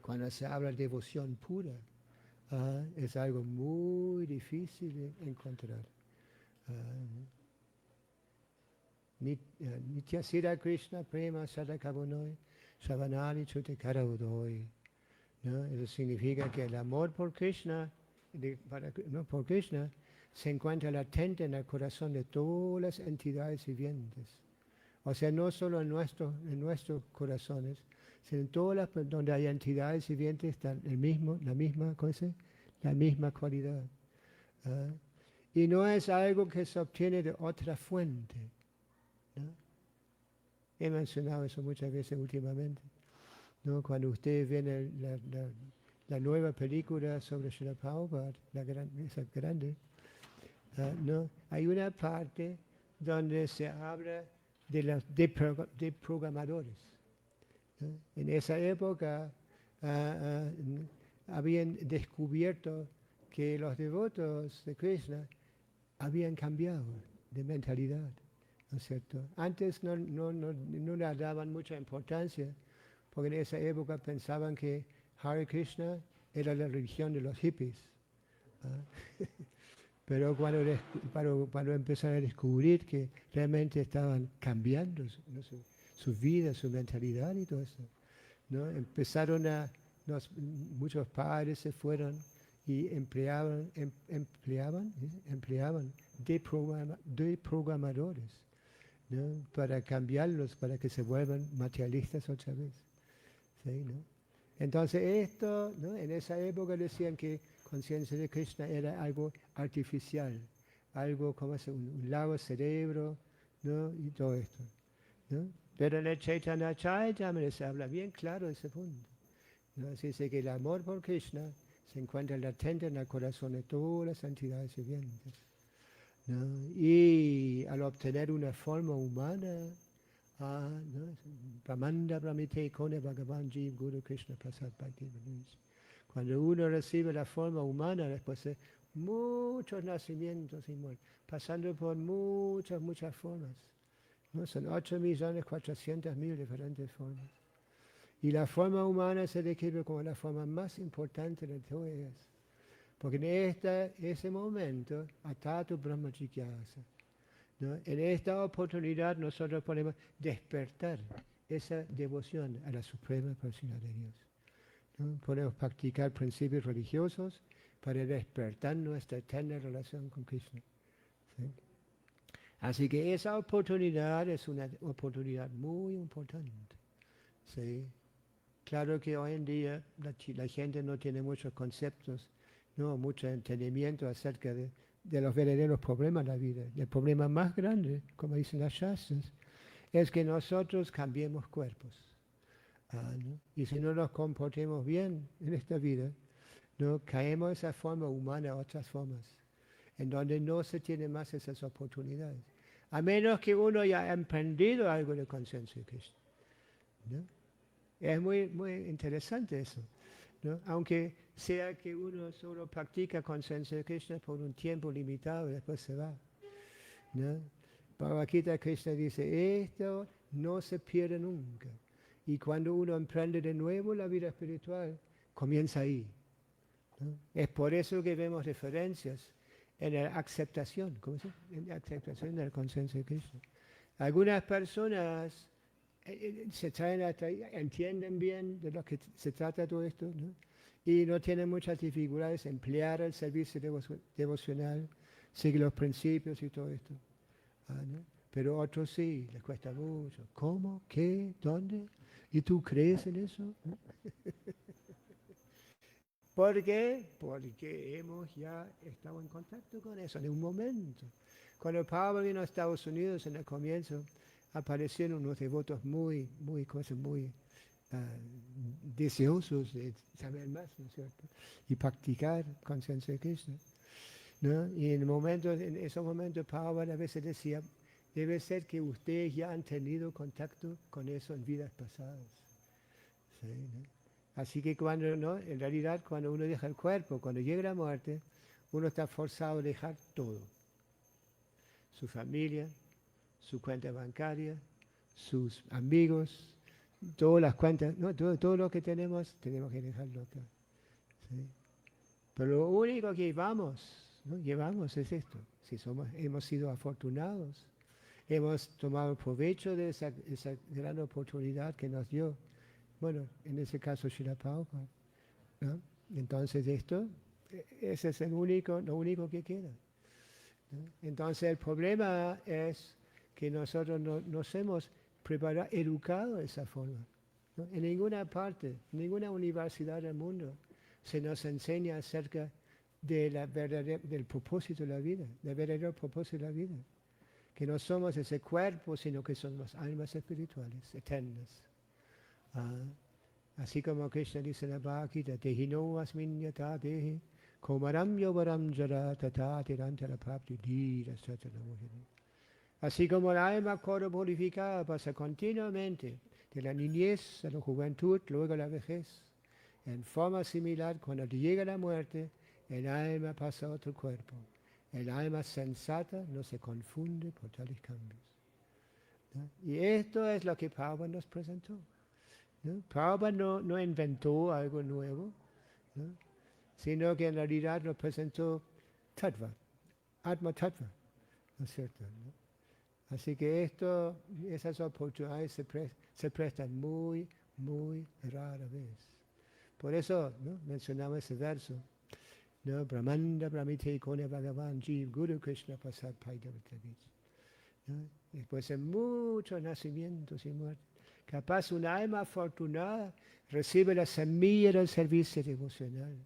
Cuando se habla de devoción pura, es algo muy difícil de encontrar. Nityasira Krishna prema sadakavunoi savanali chute karaudoi. ¿No? Eso significa que el amor por Krishna, por Krishna, se encuentra latente en el corazón de todas las entidades vivientes. O sea, no solo en nuestros corazones, sino en todas donde hay entidades vivientes está la misma cosa, la misma cualidad. Y no es algo que se obtiene de otra fuente, ¿no? He mencionado eso muchas veces últimamente, ¿no? Cuando ustedes ven la nueva película sobre Srila Prabhupada, esa grande, ¿no?, hay una parte donde se habla de los deprogramadores, ¿no? En esa época habían descubierto que los devotos de Krishna habían cambiado de mentalidad, ¿no es cierto? Antes no le daban mucha importancia, porque en esa época pensaban que Hare Krishna era la religión de los hippies. Pero cuando empezaron a descubrir que realmente estaban cambiando, ¿no?, su vida, su mentalidad y todo eso, ¿no? Muchos padres se fueron y empleaban deprogramadores, ¿no?, para cambiarlos, para que se vuelvan materialistas otra vez. ¿Sí? ¿No? Entonces esto, ¿no?, en esa época decían que conciencia de Krishna era algo artificial, algo como un lago cerebro, ¿no?, y todo esto, ¿no? Pero en el Chaitanya Charitamrita se habla bien claro de ese punto, ¿no? Así dice que el amor por Krishna se encuentra latente en el corazón de todas las entidades vivientes, ¿no? Y al obtener una forma humana, ¿no?, Brahmanda Brahmite Kone Bhagavan Jeev Guru Krishna Prasad Bhakti Vinod. Cuando uno recibe la forma humana, después de muchos nacimientos y muertes, pasando por muchas formas, ¿no? Son 8.400.000 diferentes formas. Y la forma humana se describe como la forma más importante de todas ellas. Porque en ese momento, Atatu Brahma Jigyasa, ¿no?, en esta oportunidad nosotros podemos despertar esa devoción a la Suprema Persona de Dios, ¿no? Podemos practicar principios religiosos para despertar nuestra eterna relación con Krishna, ¿sí? Así que esa oportunidad es una oportunidad muy importante, ¿sí? Claro que hoy en día la gente no tiene muchos conceptos, no mucho entendimiento acerca de los verdaderos problemas de la vida. El problema más grande, como dicen las Shastras, es que nosotros cambiemos cuerpos, ¿no? Y si no nos comportemos bien en esta vida, ¿no? Caemos de esa forma humana a otras formas, en donde no se tienen más esas oportunidades. A menos que uno ya haya emprendido algo de conciencia de Krishna, ¿no? Es muy, muy interesante eso, ¿no? Aunque sea que uno solo practica conciencia de Krishna por un tiempo limitado y después se va, ¿no? Bhagavad Gita, Krishna dice, esto no se pierde nunca. Y cuando uno emprende de nuevo la vida espiritual, comienza ahí, ¿no? Es por eso que vemos referencias en la aceptación, ¿cómo se llama? En la aceptación de la conciencia de Krishna. Algunas personas se traen hasta ahí, entienden bien de lo que se trata todo esto, ¿no? Y no tienen muchas dificultades en emplear el servicio devocional, seguir los principios y todo esto, ¿no? Pero otros sí, les cuesta mucho. ¿Cómo? ¿Qué? ¿Dónde? ¿Y tú crees en eso? ¿No? ¿Por qué? Porque hemos ya estado en contacto con eso en un momento. Cuando Pablo vino a Estados Unidos en el comienzo, aparecieron unos devotos muy deseosos de saber más, ¿no es cierto? Y practicar conciencia de Krishna, ¿no? Y en esos momentos Pablo a veces decía, debe ser que ustedes ya han tenido contacto con eso en vidas pasadas, ¿sí? ¿No? Así que cuando, ¿no? En realidad cuando uno deja el cuerpo, cuando llega la muerte, uno está forzado a dejar todo. Su familia, su cuenta bancaria, sus amigos, todas las cuentas, ¿no? Todo lo que tenemos que dejarlo acá, ¿sí? Pero lo único que llevamos es esto. Si hemos sido afortunados, hemos tomado provecho de esa gran oportunidad que nos dio, bueno, en ese caso Srila Prabhupada, ¿no? Entonces ese es lo único que queda, ¿no? Entonces el problema es que nosotros no nos hemos preparado, educado de esa forma, ¿no? En ninguna parte, en ninguna universidad del mundo se nos enseña acerca de del propósito de la vida, del verdadero propósito de la vida. Que no somos ese cuerpo, sino que somos almas espirituales, eternas. Así como Krishna dice en la Bhagavad Gita, Tehino asmin yata dehi, komaram yovaram jara tata tirantara prapti dira satanamujana. Así como el alma corporificada pasa continuamente de la niñez a la juventud, luego a la vejez. En forma similar, cuando llega la muerte, el alma pasa a otro cuerpo. El alma sensata no se confunde por tales cambios, ¿no? Y esto es lo que Prabhupada nos presentó, ¿no? Prabhupada no inventó algo nuevo, ¿no? Sino que en realidad nos presentó Tattva, Atma Tattva, ¿no es cierto? ¿No? Así que esas oportunidades se prestan muy, muy rara vez. Por eso, ¿no? Mencionaba ese verso, ¿no? Brahmanda Brahmite Kone Bhagavan Jeev Guru Krishna Pasad Paidavitavich, ¿no? Después de muchos nacimientos y muertes, capaz un alma afortunada recibe la semilla del servicio devocional,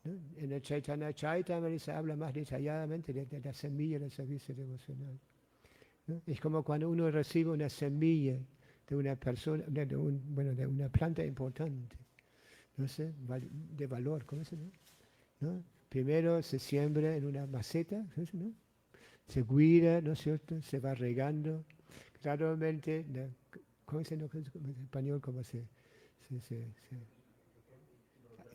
¿no? En el Chaitanya Charitamrita se habla más detalladamente de la semilla del servicio devocional, ¿no? Es como cuando uno recibe una semilla de una persona, de una planta importante, no sé, de valor, ¿cómo se llama? ¿No? Primero se siembra en una maceta, ¿no? Se cuida, ¿no es cierto? Se va regando. Gradualmente, ¿cómo se llama en español? ¿Cómo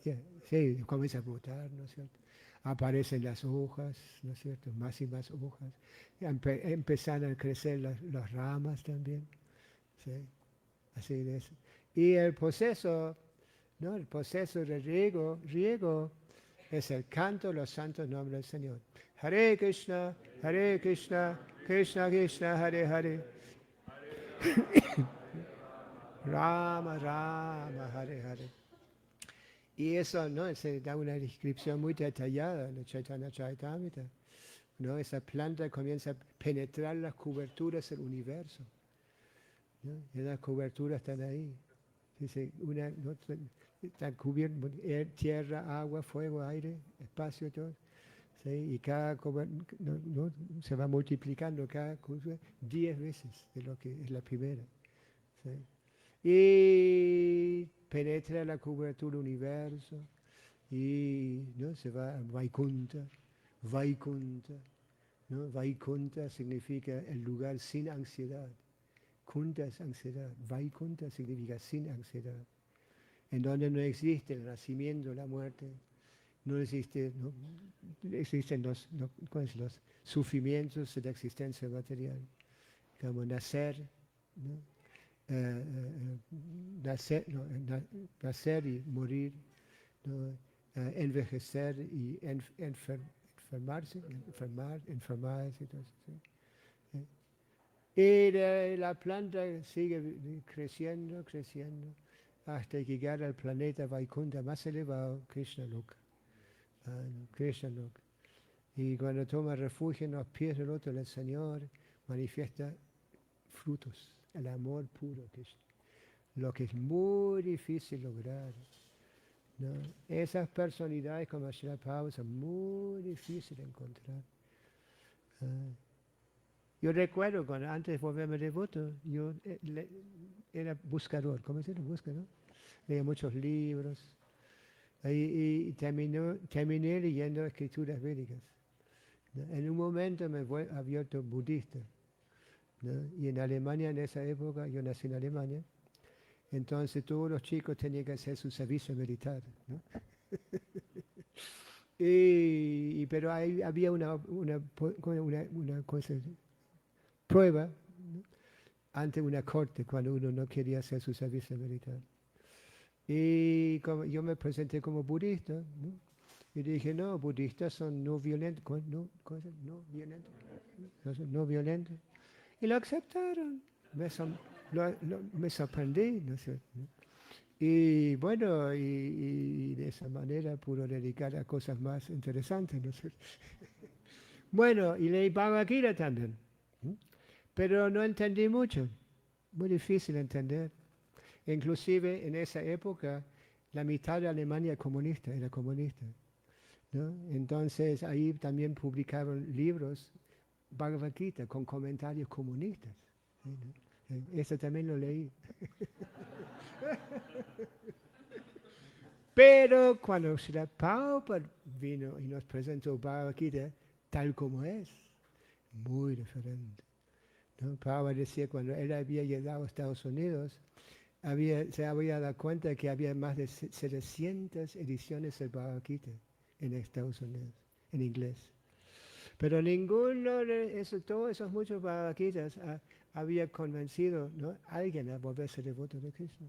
yeah, sí, comienza a brotar, ¿no es cierto? Aparecen las hojas, ¿no es cierto? Más y más hojas. Empiezan a crecer las ramas también, ¿sí? Así es. Y el proceso, ¿no? El proceso de riego es el canto de los santos nombres del Señor. Hare Krishna, Krishna Krishna, Hare Hare. Rama, Rama, Hare, Hare. Y eso, ¿no? Se da una descripción muy detallada en el Chaitanya Charitamrita, ¿no? Esa planta comienza a penetrar las coberturas del universo, ¿no? Y las coberturas están ahí. Dice, ¿no? Están cubiertas, tierra, agua, fuego, aire, espacio, todo. ¿Sí? Y cada no, se va multiplicando cada cosa 10 veces de lo que es la primera. ¿Sí? Y penetra la cobertura universo y ¿no? Se va a Vaikunta, Vaikunta, ¿no? Vaikunta significa el lugar sin ansiedad. Kunta es ansiedad, Vaikunta significa sin ansiedad, en donde no existe el nacimiento, la muerte, no existe, no existen los sufrimientos de la existencia material, como nacer, ¿no? Nacer, no, nacer y morir, ¿no? Envejecer y enfermarse, enfermarse, entonces, ¿sí? Y la planta sigue creciendo, creciendo, hasta llegar al planeta Vaikunta más elevado, Krishna Loka. Krishna Loka. Y cuando toma refugio en los pies del otro, el Señor manifiesta frutos, el amor puro, Krishna. Lo que es muy difícil lograr, ¿no? Esas personalidades como Srila Prabhupada son muy difíciles de encontrar. Yo recuerdo cuando antes de volverme devoto, yo era buscador, ¿cómo se dice? Buscador. Leía muchos libros y terminé leyendo escrituras védicas, ¿no? En un momento me fue abierto budista, ¿no? Y en Alemania, en esa época, yo nací en Alemania, entonces todos los chicos tenían que hacer su servicio militar, ¿no? Pero ahí había una cosa, prueba, ¿no? Ante una corte cuando uno no quería hacer su servicio militar. Y como yo me presenté como budista, ¿no? Y dije, no, budistas son no violentos, no, no violentos, no violentos. Y lo aceptaron. Me sorprendí, ¿no es cierto? Y bueno, y de esa manera pudo dedicar a cosas más interesantes, ¿no es cierto? Bueno, y leí Bhagavad Gita también, ¿no? Pero no entendí mucho, muy difícil entender. Inclusive en esa época la mitad de Alemania comunista, era comunista, ¿no? Entonces ahí también publicaron libros, Bhagavad Gita, con comentarios comunistas, ¿sí? ¿No? Eso también lo leí. Pero cuando Srila Prabhupada vino y nos presentó Bhagavad Gita tal como es, muy diferente, ¿no? Prabhupada decía cuando él había llegado a Estados Unidos, se había dado cuenta que había más de 700 ediciones del Bhagavad Gita en Estados Unidos, en inglés. Pero ninguno de esos, todos esos muchos Bhagavad Gitas había convencido, ¿no? A alguien a volverse devoto de Krishna.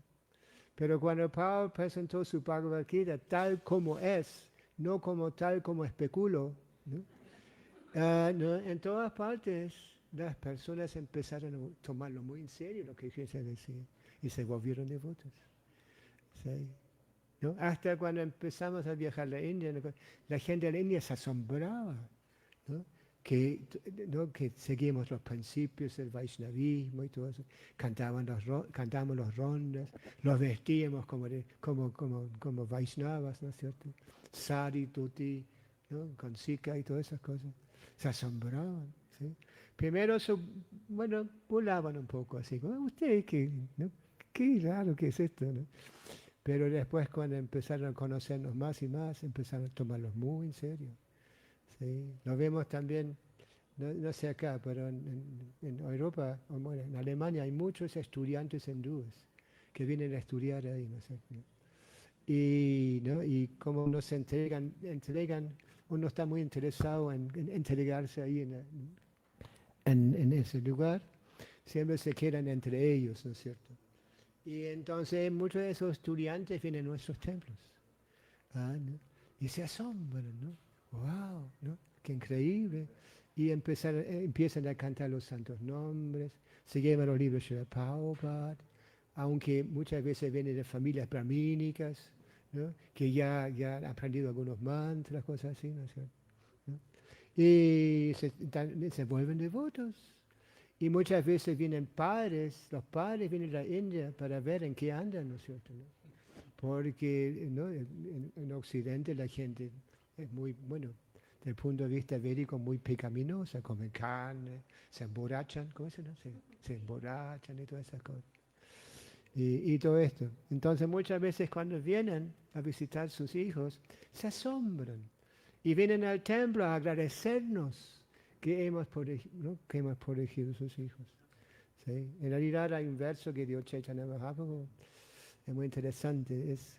Pero cuando Pablo presentó su Bhagavad Gita tal como es, no como tal como especulo, ¿no? ¿No? En todas partes las personas empezaron a tomarlo muy en serio lo que Krishna decía y se volvieron devotos. ¿Sí? ¿No? Hasta cuando empezamos a viajar a la India, la gente de la India se asombraba, ¿no? ¿No? Que seguimos los principios del Vaishnavismo y todo eso. Cantábamos los rondas, los vestíamos como Vaishnavas, ¿no es cierto? Sari, tuti, ¿no? Con sika y todas esas cosas. Se asombraban, ¿sí? Primero, bueno, volaban un poco así, como usted, ¿no? Qué raro que es esto, ¿no? Pero después cuando empezaron a conocernos más y más, empezaron a tomarlos muy en serio. ¿Sí? Lo vemos también, no sé acá, pero en Europa, o bueno, en Alemania hay muchos estudiantes hindúes que vienen a estudiar ahí, ¿no sé? ¿No? ¿No? Y como nos entregan, uno está muy interesado en entregarse ahí en ese lugar, siempre se quedan entre ellos, ¿no es cierto? Y entonces muchos de esos estudiantes vienen a nuestros templos. ¿No? Y se asombran, ¿no? ¡Wow! ¿No? ¡Qué increíble! Y empiezan a cantar los santos nombres, se llevan los libros de Prabhupada, aunque muchas veces viene de familias brahmínicas, ¿no? Que ya han aprendido algunos mantras, cosas así, ¿no es cierto? ¿No? Y se vuelven devotos. Y muchas veces vienen padres, los padres vienen a la India para ver en qué andan, ¿no es cierto? ¿No? Porque, ¿no? En Occidente la gente es muy, bueno, desde el punto de vista védico, muy pecaminosa, comen carne, se emborrachan, ¿cómo se dice? Se emborrachan y todas esas cosas. Y todo esto. Entonces muchas veces cuando vienen a visitar sus hijos, se asombran y vienen al templo a agradecernos que hemos protegido, ¿no? Que hemos protegido a sus hijos. ¿Sí? En realidad hay un verso que dio Chaitanya Mahaprabhu, es muy interesante, es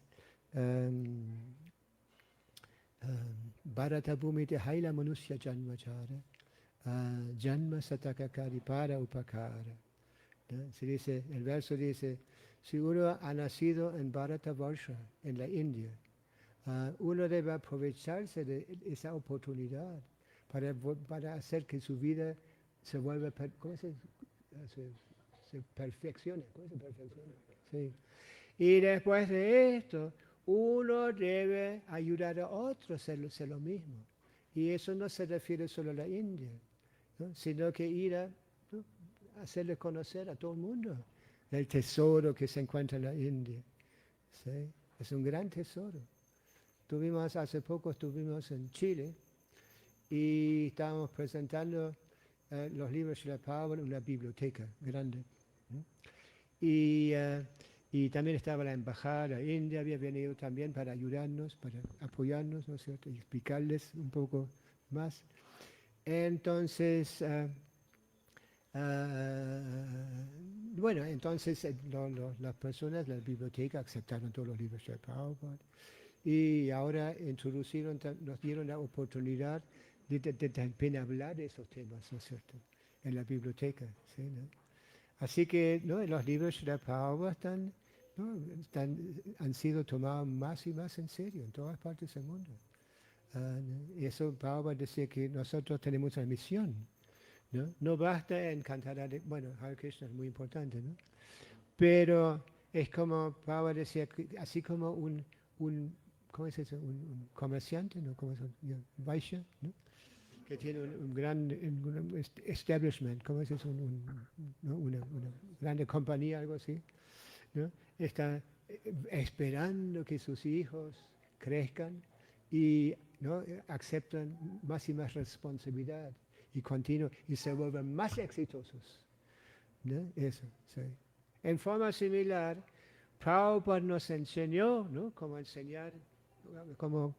Bharata Bhumite Haila Manusya Janmachara Janma Satakakari para Upakara. ¿No? Se dice, el verso dice, si uno ha nacido en Bharatavarsha, en la India, uno debe aprovecharse de esa oportunidad para hacer que su vida se vuelva, ¿cómo se perfeccione? ¿Cómo se perfecciona? Sí. Y después de esto, uno debe ayudar a otros a hacer lo mismo. Y eso no se refiere solo a la India, ¿no? Sino que ir a, ¿no? Hacerle conocer a todo el mundo el tesoro que se encuentra en la India. ¿Sí? Es un gran tesoro. Hace poco estuvimos en Chile y estábamos presentando los libros de la Prabhupada en una biblioteca grande. ¿No? Y, y también estaba la embajada india, había venido también para ayudarnos, para apoyarnos, ¿no es cierto? Y explicarles un poco más. Entonces, bueno, entonces las personas de la biblioteca aceptaron todos los libros de Prabhupada y ahora nos dieron la oportunidad de también hablar de esos temas, ¿no es cierto? En la biblioteca, ¿sí? ¿No? Así que, ¿no? Los libros de Prabhupada ¿no? Han sido tomados más y más en serio en todas partes del mundo. Y eso Prabhupada decía que nosotros tenemos una misión. ¿No? No basta en cantar, bueno, Hare Krishna es muy importante, ¿no? Pero es como Prabhupada decía, así como ¿cómo es eso? Un comerciante, ¿no? ¿Cómo es eso? Vaishya, ¿no? Que tiene un gran establishment, ¿cómo es eso? ¿No? Una grande compañía, algo así, ¿no? Está esperando que sus hijos crezcan y, ¿no? Aceptan más y más responsabilidad y se vuelven más exitosos, ¿no? Eso, sí. En forma similar, Prabhupada nos enseñó, ¿no? Cómo enseñar, cómo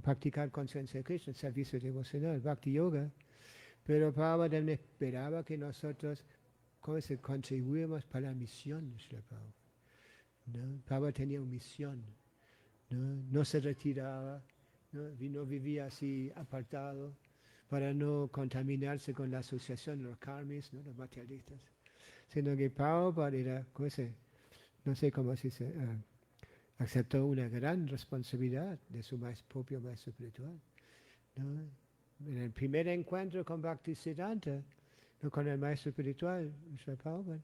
practicar conciencia de Krishna, servicio devocional, Bhakti Yoga, pero Prabhupada también esperaba que nosotros contribuimos para la misión de Srila Prabhupada, ¿no? Prabhupada tenía una misión, ¿no? No se retiraba, no vivía así apartado para no contaminarse con la asociación de los karmis, ¿no? Los materialistas, sino que Prabhupada era, no sé cómo se dice, aceptó una gran responsabilidad de su propio maestro espiritual, ¿no? En el primer encuentro con Bhaktisiddhanta, ¿no? Con el maestro espiritual, Srila Prabhupada,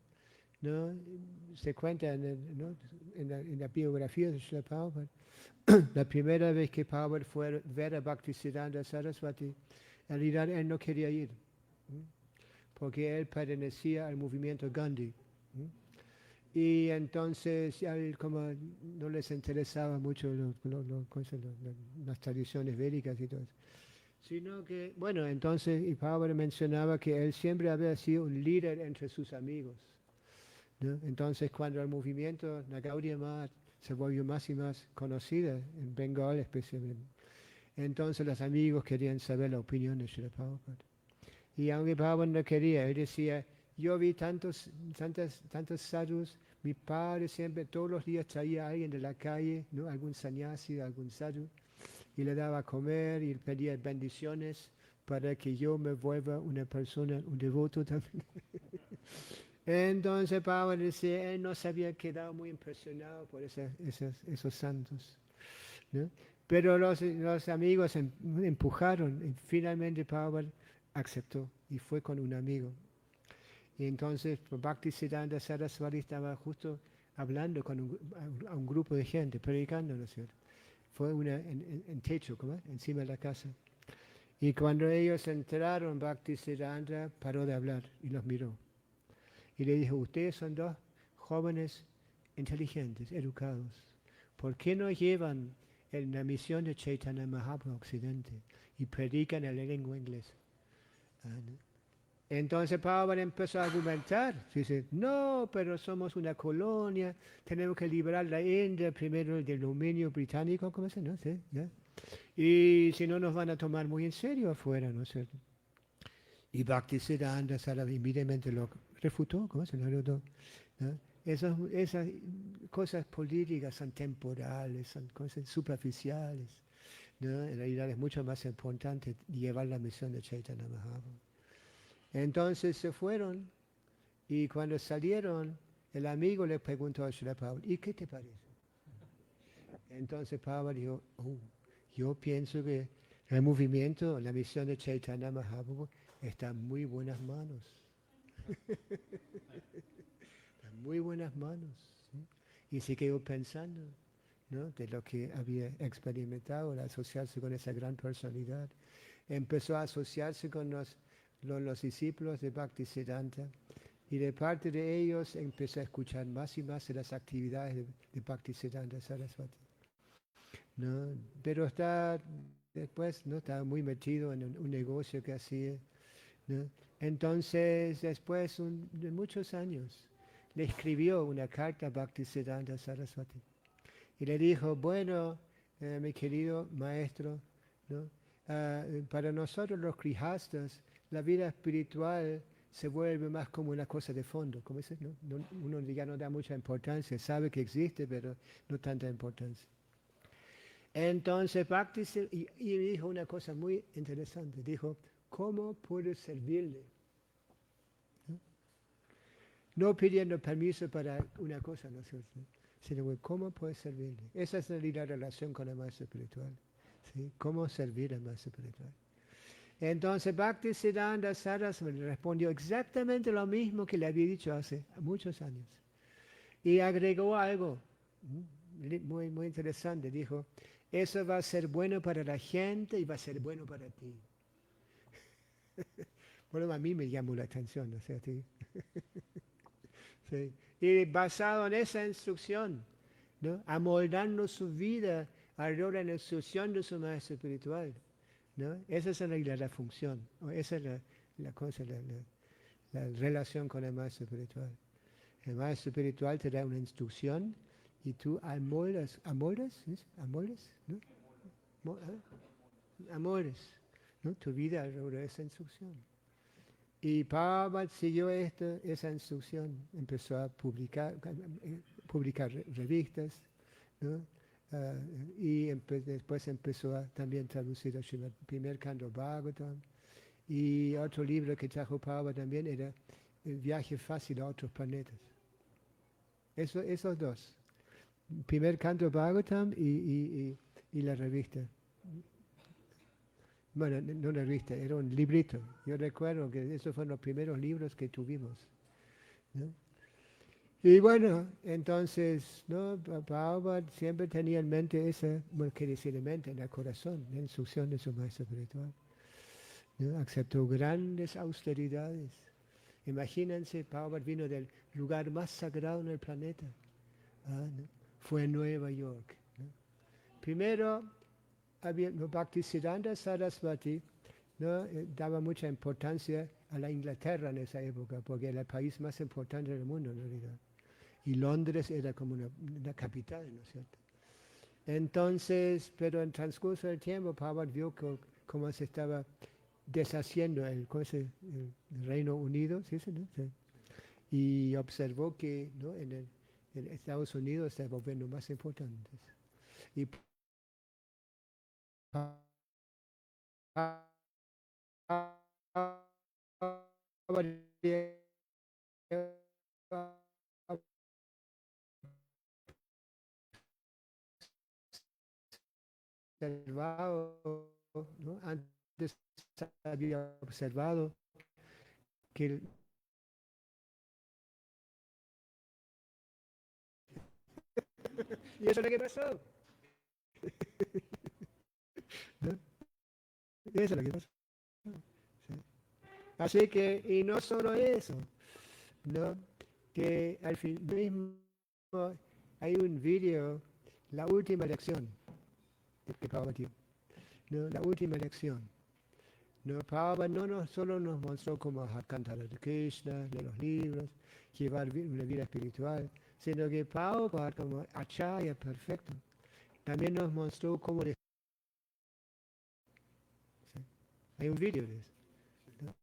¿no? Se cuenta en la biografía de Srila Prabhupada, la primera vez que Prabhupada fue a ver a Bhaktisiddhanta Saraswati, en realidad él no quería ir, porque él pertenecía al movimiento Gandhi. Y entonces, como no les interesaba mucho las tradiciones védicas y todo eso. Sino que, bueno, entonces, y Prabhupada mencionaba que él siempre había sido un líder entre sus amigos, ¿no? Entonces, cuando el movimiento Gaudiya Math se volvió más y más conocida, en Bengal especialmente, entonces los amigos querían saber la opinión de Srila Prabhupada. Y aunque Prabhupada no quería, él decía, yo vi tantos sadhus, mi padre siempre, todos los días traía a alguien de la calle, ¿no? Algún sannyasi, algún sadhu, y le daba a comer y pedía bendiciones para que yo me vuelva una persona, un devoto también. Entonces Prabhupada decía, él no se había quedado muy impresionado por esos santos, ¿no? Pero los amigos empujaron y finalmente Prabhupada aceptó y fue con un amigo. Y entonces Bhaktisiddhanta Saraswati estaba justo hablando con a un grupo de gente, predicando, ¿no es cierto? Fue en techo, ¿cómo es? Encima de la casa. Y cuando ellos entraron, Bhaktisiddhanta paró de hablar y los miró. Y le dijo, ustedes son dos jóvenes inteligentes, educados. ¿Por qué no llevan la misión de Chaitanya Mahaprabhu a Occidente y predican en la lengua inglesa? Ah, ¿no? Entonces Pablo empezó a argumentar. Dice, no, pero somos una colonia, tenemos que liberar la India primero del dominio británico, ¿cómo se no? Sí, ¿ya? Y si no nos van a tomar muy en serio afuera, ¿no es cierto? Y Bhaktisiddhanta Saraswati inmediatamente lo refutó, ¿cómo se lo refutó? ¿No? Esas cosas políticas son temporales, son cosas superficiales, ¿no? En realidad es mucho más importante llevar la misión de Chaitanya Mahaprabhu. Entonces se fueron y cuando salieron, el amigo le preguntó a Srila Prabhupada, ¿y qué te parece? Entonces Prabhupada dijo, oh, yo pienso que el movimiento, la misión de Chaitanya Mahaprabhu está en muy buenas manos. En muy buenas manos. ¿Sí? Y se quedó pensando, ¿no? De lo que había experimentado al asociarse con esa gran personalidad. Empezó a asociarse con los discípulos de Bhaktisiddhanta y de parte de ellos empezó a escuchar más y más de las actividades de Bhaktisiddhanta Saraswati. ¿No? Pero después no estaba muy metido en un negocio que hacía. ¿No? Entonces, después de muchos años, le escribió una carta a Bhaktisiddhanta Saraswati y le dijo, bueno, mi querido maestro, ¿no? Para nosotros los grihastas, la vida espiritual se vuelve más como una cosa de fondo, como dices, ¿no? Uno ya no da mucha importancia, sabe que existe, pero no tanta importancia. Entonces Bhakti y dijo una cosa muy interesante, dijo, ¿cómo puedo servirle? No pidiendo permiso para una cosa, ¿no es cierto? Sino cómo puedo servirle. Esa es la relación con el maestro espiritual. ¿Sí? ¿Cómo servir al maestro espiritual? Entonces Bhaktisiddhanta Saraswati respondió exactamente lo mismo que le había dicho hace muchos años. Y agregó algo muy, muy interesante. Dijo, eso va a ser bueno para la gente y va a ser bueno para ti. Bueno, a mí me llamó la atención, ¿no? O sea, ¿sí? Sí. Y basado en esa instrucción, ¿no? Amoldando su vida alrededor de la instrucción de su maestro espiritual, ¿no? Esa es en realidad la función, o esa es la cosa, la relación con el maestro espiritual. El maestro espiritual te da una instrucción y tú amoldas, ¿no? Amores, ¿no? Tu vida alrededor de esa instrucción. Y Prabhupada siguió esa instrucción, empezó a publicar revistas, ¿no? Ah, y después empezó a también traducir el primer canto Bhagavatam. Y otro libro que trajo Prabhupada también era El viaje fácil a otros planetas. Esos dos. Primer canto Bhagavatam y la revista. Bueno, no una revista, era un librito. Yo recuerdo que esos fueron los primeros libros que tuvimos, ¿no? Y bueno, entonces, ¿no? Prabhupada siempre tenía en mente esa, bueno, qué decir en mente, en el corazón, la instrucción de su maestro espiritual, ¿no? Aceptó grandes austeridades. Imagínense, Prabhupada vino del lugar más sagrado en el planeta, ¿no? Fue a Nueva York, ¿no? Primero, Bhaktisiddhanta Saraswati, ¿no? Daba mucha importancia a la Inglaterra en esa época, porque era el país más importante del mundo en realidad. Y Londres era como una capital, ¿no es cierto? Entonces, pero en transcurso del tiempo, Prabhupada vio cómo se estaba deshaciendo el Reino Unido, ¿sí? ¿No? Sí. Y observó que, ¿no? en Estados Unidos se estaba volviendo más importantes. Y observado, ¿no? Antes había observado que Y eso es lo que pasó. ¿No? Eso es lo que pasó. ¿Sí? Así que, y no solo eso, ¿no? Que al fin mismo hay un vídeo, la última lección que Prabhupada dio, ¿no? La última lección. No, Prabhupada no solo nos mostró cómo cantar a Krishna, leer los libros, llevar una vida espiritual, sino que Prabhupada, como acharya perfecto, también nos mostró cómo... ¿Sí? Hay un vídeo de eso. ¿No?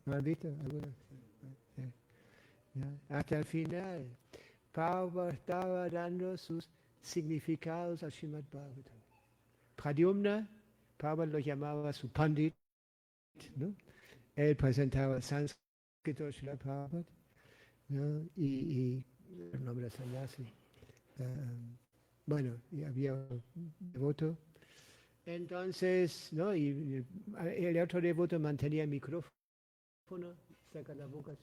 ¿No han visto alguna? Sí. ¿Ya? Hasta el final, Prabhupada estaba dando sus significados al Srimad Bhagavatam. Pradyumna, Prabhupada lo llamaba su pandit, ¿no? Él presentaba el sánscrito de Srila Prabhupada, ¿no? Y el nombre de sannyasi. Bueno, y había un devoto. Entonces, ¿no? Y el otro devoto mantenía el micrófono cerca de la boca,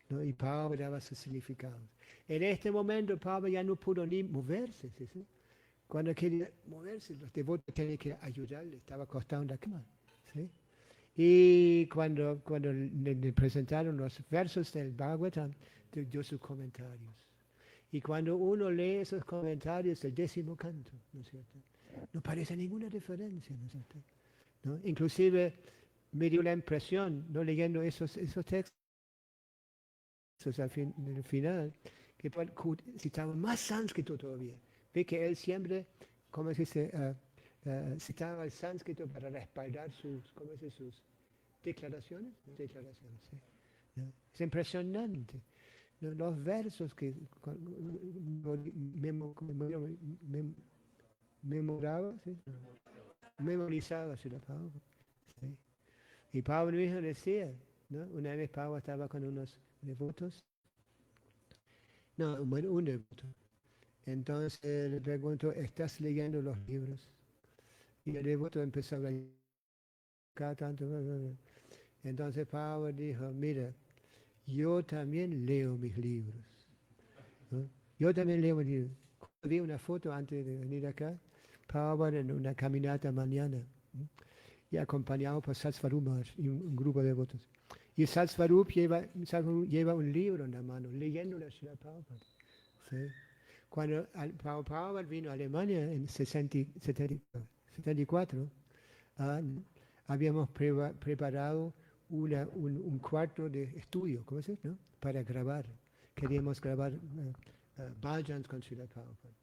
¿no? Y Pablo daba sus significados. En este momento Pablo ya no pudo ni moverse. ¿Sí? Cuando quería moverse, los devotos tenían que ayudarle, estaba acostado en la cama. ¿Sí? Y cuando le presentaron los versos del Bhagavatam, dio sus comentarios. Y cuando uno lee esos comentarios del 10º canto, ¿no es cierto? No parece ninguna diferencia, ¿no es cierto? ¿No? Inclusive me dio la impresión, no leyendo esos textos al final, que citaba más sánscrito todavía. Ve que él siempre, ¿cómo se dice? Citaba el sánscrito para respaldar sus declaraciones. Declaraciones, sí. ¿No? Es impresionante. ¿No? Los versos que memoraba, ¿sí? Memorizaba, ¿sí? Sí. Y Pablo mismo decía, ¿no? Una vez Pablo estaba con unos devotos, no, bueno, un devoto. Entonces le pregunto, ¿estás leyendo los libros? Y el devoto empezó a hablar cada tanto. Entonces Pablo dijo, mira, yo también leo mis libros. ¿No? Yo también leo mis libros. Vi una foto antes de venir acá, Pablo en una caminata mañana, ¿no? Y acompañado por Satsvarup y un grupo de devotos. Y Satsvarup lleva un libro en la mano, leyéndolo a Srila Prabhupada. ¿Sí? Cuando Prabhupada vino a Alemania en 74, habíamos preparado un cuarto de estudio, ¿cómo se dice? ¿No? Para grabar. Queríamos grabar bhajans con Srila Prabhupada.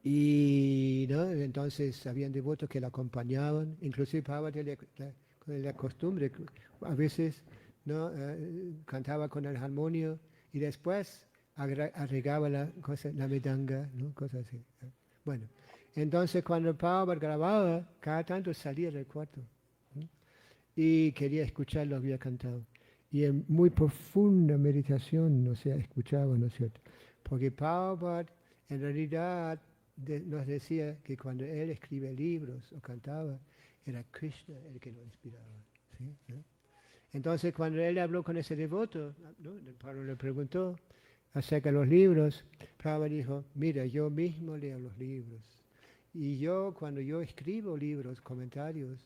Y ¿no? Entonces habían devotos que la acompañaban, inclusive Prabhupada con la costumbre, a veces ¿no? Cantaba con el armonio y después agregaba la medanga, ¿no? Cosas así. Bueno, entonces cuando Prabhupada grababa, cada tanto salía del cuarto, ¿no? Y quería escuchar lo que había cantado. Y en muy profunda meditación, o sea, escuchaba, ¿no es cierto? Porque Prabhupada en realidad nos decía que cuando él escribe libros o cantaba, era Krishna el que lo inspiraba. ¿Sí? ¿No? Entonces cuando él habló con ese devoto, ¿no? Pablo le preguntó acerca de los libros, Prabhupada dijo, mira, yo mismo leo los libros. Y yo cuando yo escribo libros, comentarios,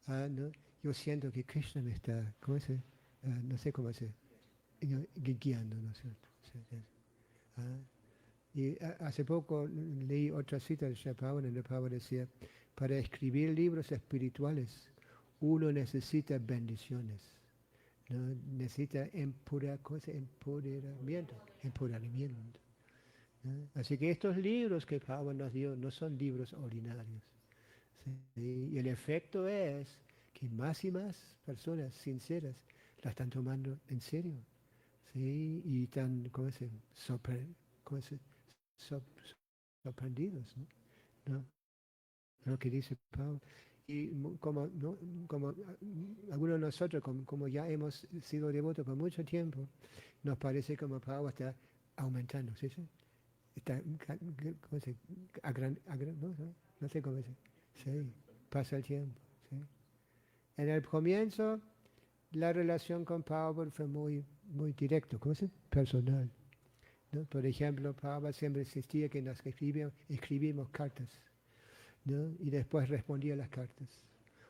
¿no? Yo siento que Krishna me está, ¿cómo se? No sé cómo se, guiando, ¿no es cierto? Sí, ah, y hace poco leí otra cita de Srila Prabhupada, donde Prabhupada decía, para escribir libros espirituales uno necesita bendiciones, ¿no? Necesita empoderamiento. ¿No? Así que estos libros que Prabhupada nos dio no son libros ordinarios. ¿Sí? Y el efecto es que más y más personas sinceras la están tomando en serio. ¿Sí? Y están, ¿cómo se? Sor- sorprendidos, ¿no? ¿No? Lo que dice Pablo. Y como, ¿no? Como algunos de nosotros, como ya hemos sido devotos por mucho tiempo, nos parece como Pablo está aumentando, ¿sí? ¿Sí? Está, ¿cómo se? ¿No? No sé cómo se. Sí, pasa el tiempo. ¿Sí? En el comienzo, la relación con Pablo fue muy directo, ¿cómo se? Personal. ¿no? Por ejemplo, Prabhupada siempre insistía que nos escribíamos cartas, ¿no? Y después respondía las cartas.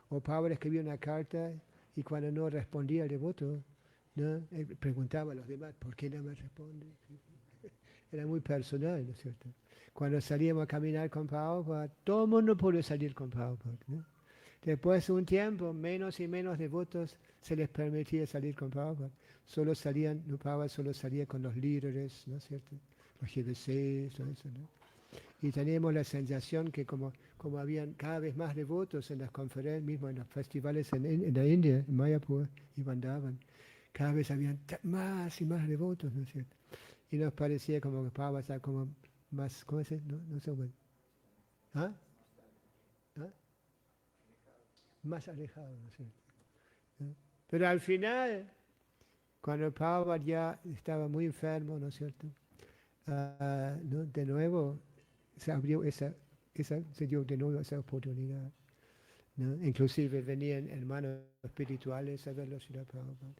O Prabhupada escribía una carta y cuando no respondía el devoto, ¿no? Él preguntaba a los demás, ¿por qué no me responde? Era muy personal, ¿no es cierto? Cuando salíamos a caminar con Prabhupada, todo el mundo puede salir con Prabhupada, ¿no? Después de un tiempo, menos y menos devotos se les permitía salir con Prabhupada. Solo salían, no, Prabhupada solo salía con los líderes, ¿no es cierto? Los GBCs, todo eso, ¿no? Y teníamos la sensación que como habían cada vez más devotos en las conferencias, mismo en los festivales en la India, en Mayapur y Vrindavan, cada vez habían más y más devotos, ¿no es cierto? Y nos parecía como que Prabhupada estaba como más, ¿cómo es? No, no sé, bueno. ¿Ah? ¿Ah? Más alejado, ¿no es cierto? ¿No? Pero al final, cuando Prabhupada ya estaba muy enfermo, ¿no es cierto? ¿No? De nuevo se abrió se dio de nuevo esa oportunidad, ¿no? Inclusive venían hermanos espirituales a verlo Srila Prabhupada,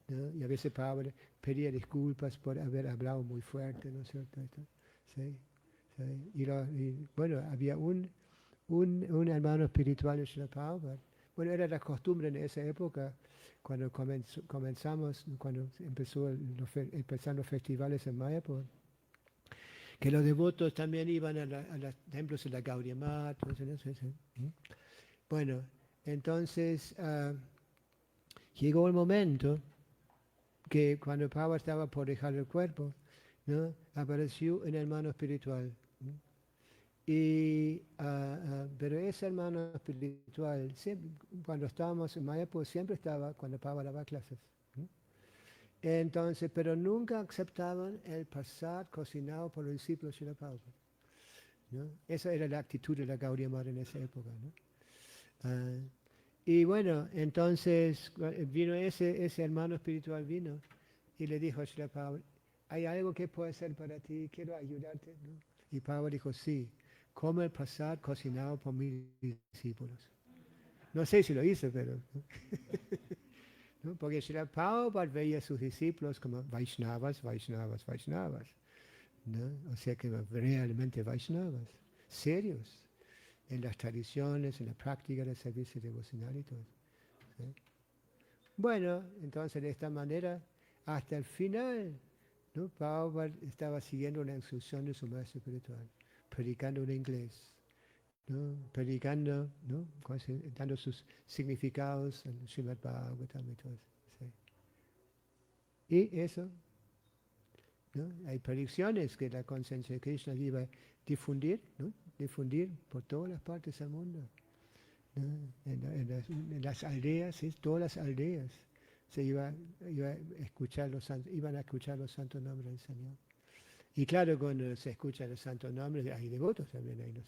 ¿no? Y a veces Prabhupada pedía disculpas por haber hablado muy fuerte, ¿no es cierto? ¿Sí? ¿Sí? Y bueno, había un hermano espiritual de Srila Prabhupada. Bueno, era la costumbre en esa época, cuando comenzamos, cuando empezaron los festivales en Mayapur, que los devotos también iban a los templos de la Gaudiya Mata. Bueno, entonces llegó el momento que cuando Prabhupada estaba por dejar el cuerpo, ¿no? Apareció un hermano espiritual, ¿no? Pero ese hermano espiritual, cuando estábamos en Mayapur, siempre estaba cuando Prabhupada daba clases, ¿no? Entonces, pero nunca aceptaban el pasar cocinado por los discípulos de Srila Prabhupada, ¿no? Esa era la actitud de la Gaudiya Mata en esa época, ¿no? Ah, y bueno, entonces vino ese hermano espiritual, vino y le dijo a Srila Prabhupada, ¿hay algo que puedo hacer para ti? Quiero ayudarte, ¿no? Y Prabhupada dijo, sí, come el prasad cocinado por mis discípulos. No sé si lo hice, pero ¿no? ¿No? Porque Srila Prabhupada veía a sus discípulos como Vaishnavas, Vaishnavas, Vaishnavas, ¿no? O sea que realmente Vaishnavas, serios en las tradiciones, en la práctica del servicio devocional y todo. ¿Sí? Bueno, entonces de esta manera, hasta el final, ¿no? Prabhupada estaba siguiendo la instrucción de su maestro espiritual, predicando en inglés, ¿no? Predicando, ¿no? Dando sus significados en Srimad Bhagavatam y todo eso. ¿Sí? Y eso, ¿no? Hay predicciones que la conciencia de Krishna iba a difundir, ¿no? Difundir por todas las partes del mundo, ¿no? En las aldeas, ¿sí? Todas las aldeas iba a escuchar iban a escuchar los santos nombres del Señor. Y claro, cuando se escuchan los santos nombres, hay devotos también ahí, ¿no?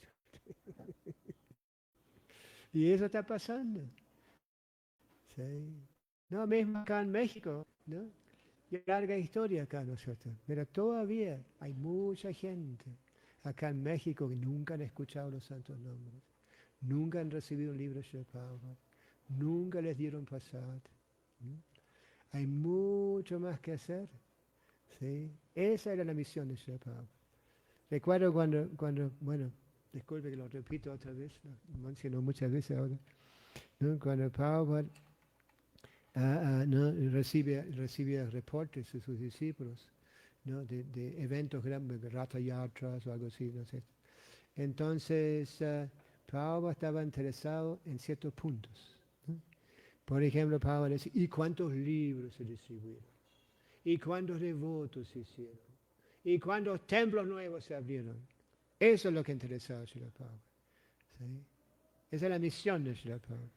Y eso está pasando. Sí. No, mismo acá en México, ¿no? Y larga historia acá, ¿no es cierto? Pero todavía hay mucha gente acá en México que nunca han escuchado los santos nombres, nunca han recibido un libro de Prabhupada, nunca les dieron pasar. Hay mucho más que hacer, ¿sí? Esa era la misión de Srila Prabhupada. Recuerdo bueno, disculpe que lo repito otra vez, lo menciono muchas veces ahora, ¿no? Cuando Prabhupada ¿no? recibe reportes de sus discípulos, ¿no? De eventos grandes, Ratha Yatras o algo así, no sé. Entonces, Prabhupada estaba interesado en ciertos puntos, ¿no? Por ejemplo, Prabhupada decía, ¿y cuántos libros se distribuyeron? ¿Y cuántos devotos se hicieron? ¿Y cuántos templos nuevos se abrieron? Eso es lo que interesaba a Srila Prabhupada, ¿sí? Esa es la misión de Srila Prabhupada,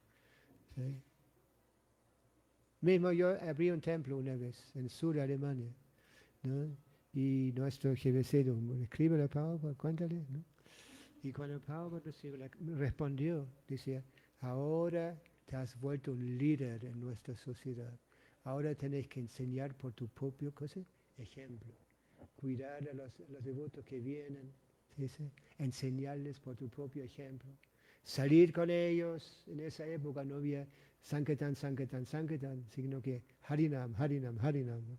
¿sí? Mismo yo abrí un templo una vez en el sur de Alemania, ¿no? Y nuestro GBC escribe a Prabhupada, cuéntale, ¿no? Y cuando Prabhupada respondió, decía, ahora te has vuelto un líder en nuestra sociedad. Ahora tenés que enseñar por tu propio ejemplo. Cuidar a los devotos que vienen, ¿sí? Enseñarles por tu propio ejemplo. Salir con ellos, en esa época no había Sankirtan, Sankirtan, Sankirtan, sino que Harinam, Harinam, Harinam, ¿no?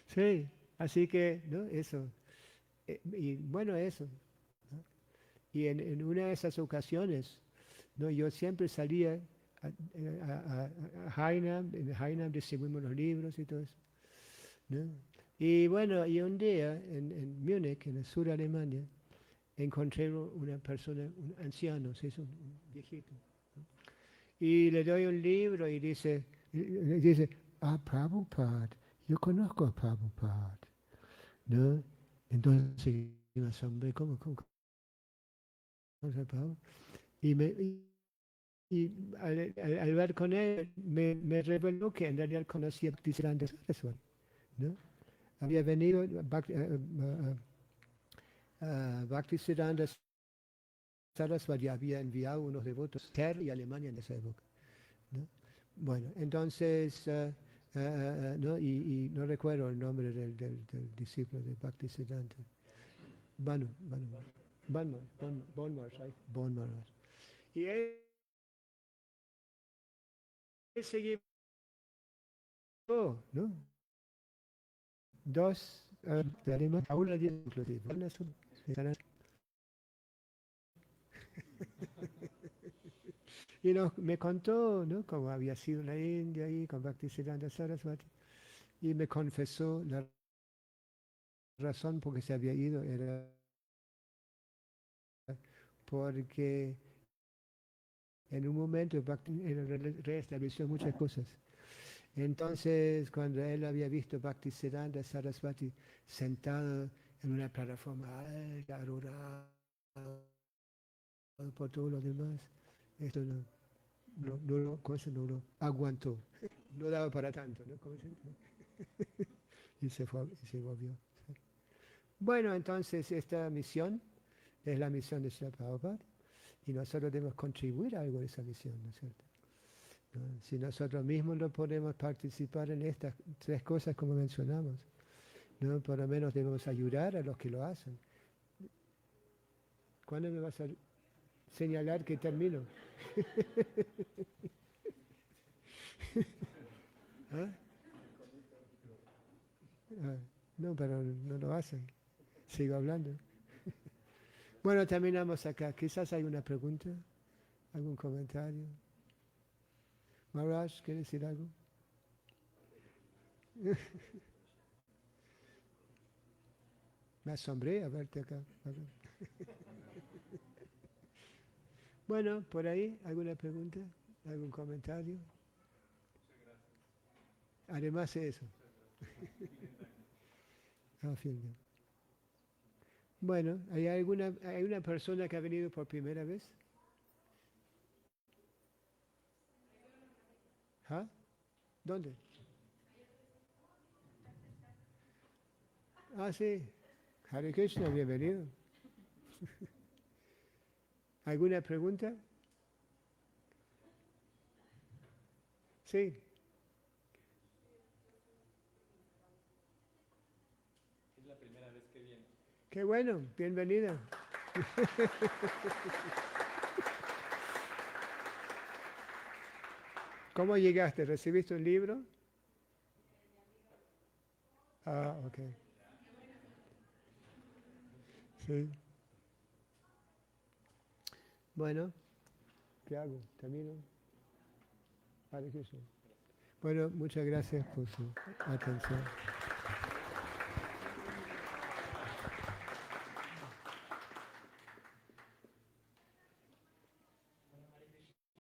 Sí, así que, ¿no? Eso. Y bueno, eso. ¿No? Y en una de esas ocasiones, ¿no? Yo siempre salía a Hainam, en Hainam distribuimos los libros y todo eso, ¿no? Y bueno, y un día en Múnich, en el sur de Alemania, encontré una persona, un anciano, ¿sí? Es un viejito. Y le doy un libro y dice, Prabhupada, yo conozco a Prabhupada, ¿no? Entonces yo me asombré, ¿cómo se Prabhupada? Y, me, y al ver con él, me reveló que en realidad conocía a Bhaktisiddhanta Saraswati, ¿no? Había venido Bhaktisiddhanta Saraswati, había enviado unos devotos a Terra y Alemania en esa época, ¿no? Bueno, entonces, ¿no? Y no recuerdo el nombre del discípulo de Bhaktisiddhanta. Bon Maharaj. Y él se llevó, ¿no? Dos de Alemania, a una inclusive. Y me contó, ¿no? Cómo había sido en la India ahí con Bhaktisiddhanta Saraswati. Y me confesó la razón por que se había ido era porque en un momento él reestableció muchas cosas. Entonces, cuando él había visto Bhaktisiddhanta Saraswati sentado en una plataforma alta, arrogado por todo lo demás, esto no lo aguantó. No daba para tanto, ¿no? Y se volvió. ¿Sí? Bueno, entonces esta misión es la misión de Srila Prabhupada y nosotros debemos contribuir a algo de esa misión, ¿no es cierto? ¿No? Si nosotros mismos no podemos participar en estas tres cosas como mencionamos, ¿no? Por lo menos debemos ayudar a los que lo hacen. ¿Cuándo me vas a señalar que termino? ¿Ah? Ah, no, pero no lo hacen. Sigo hablando. Bueno, terminamos acá. Quizás hay una pregunta, algún comentario. Maharaj, ¿quiere decir algo? Me asombré a verte acá. Bueno, por ahí, ¿alguna pregunta? ¿Algún comentario? Además de eso. Ah, bien. Bueno, ¿hay una persona que ha venido por primera vez? ¿Ah? ¿Dónde? Ah, sí. Hare Krishna, bienvenido. ¿Alguna pregunta? Sí. Qué bueno, bienvenida. ¿Cómo llegaste? ¿Recibiste un libro? Ah, ok. Sí. Bueno, ¿qué hago? ¿Termino? Hare Krishna. Bueno, muchas gracias por su atención.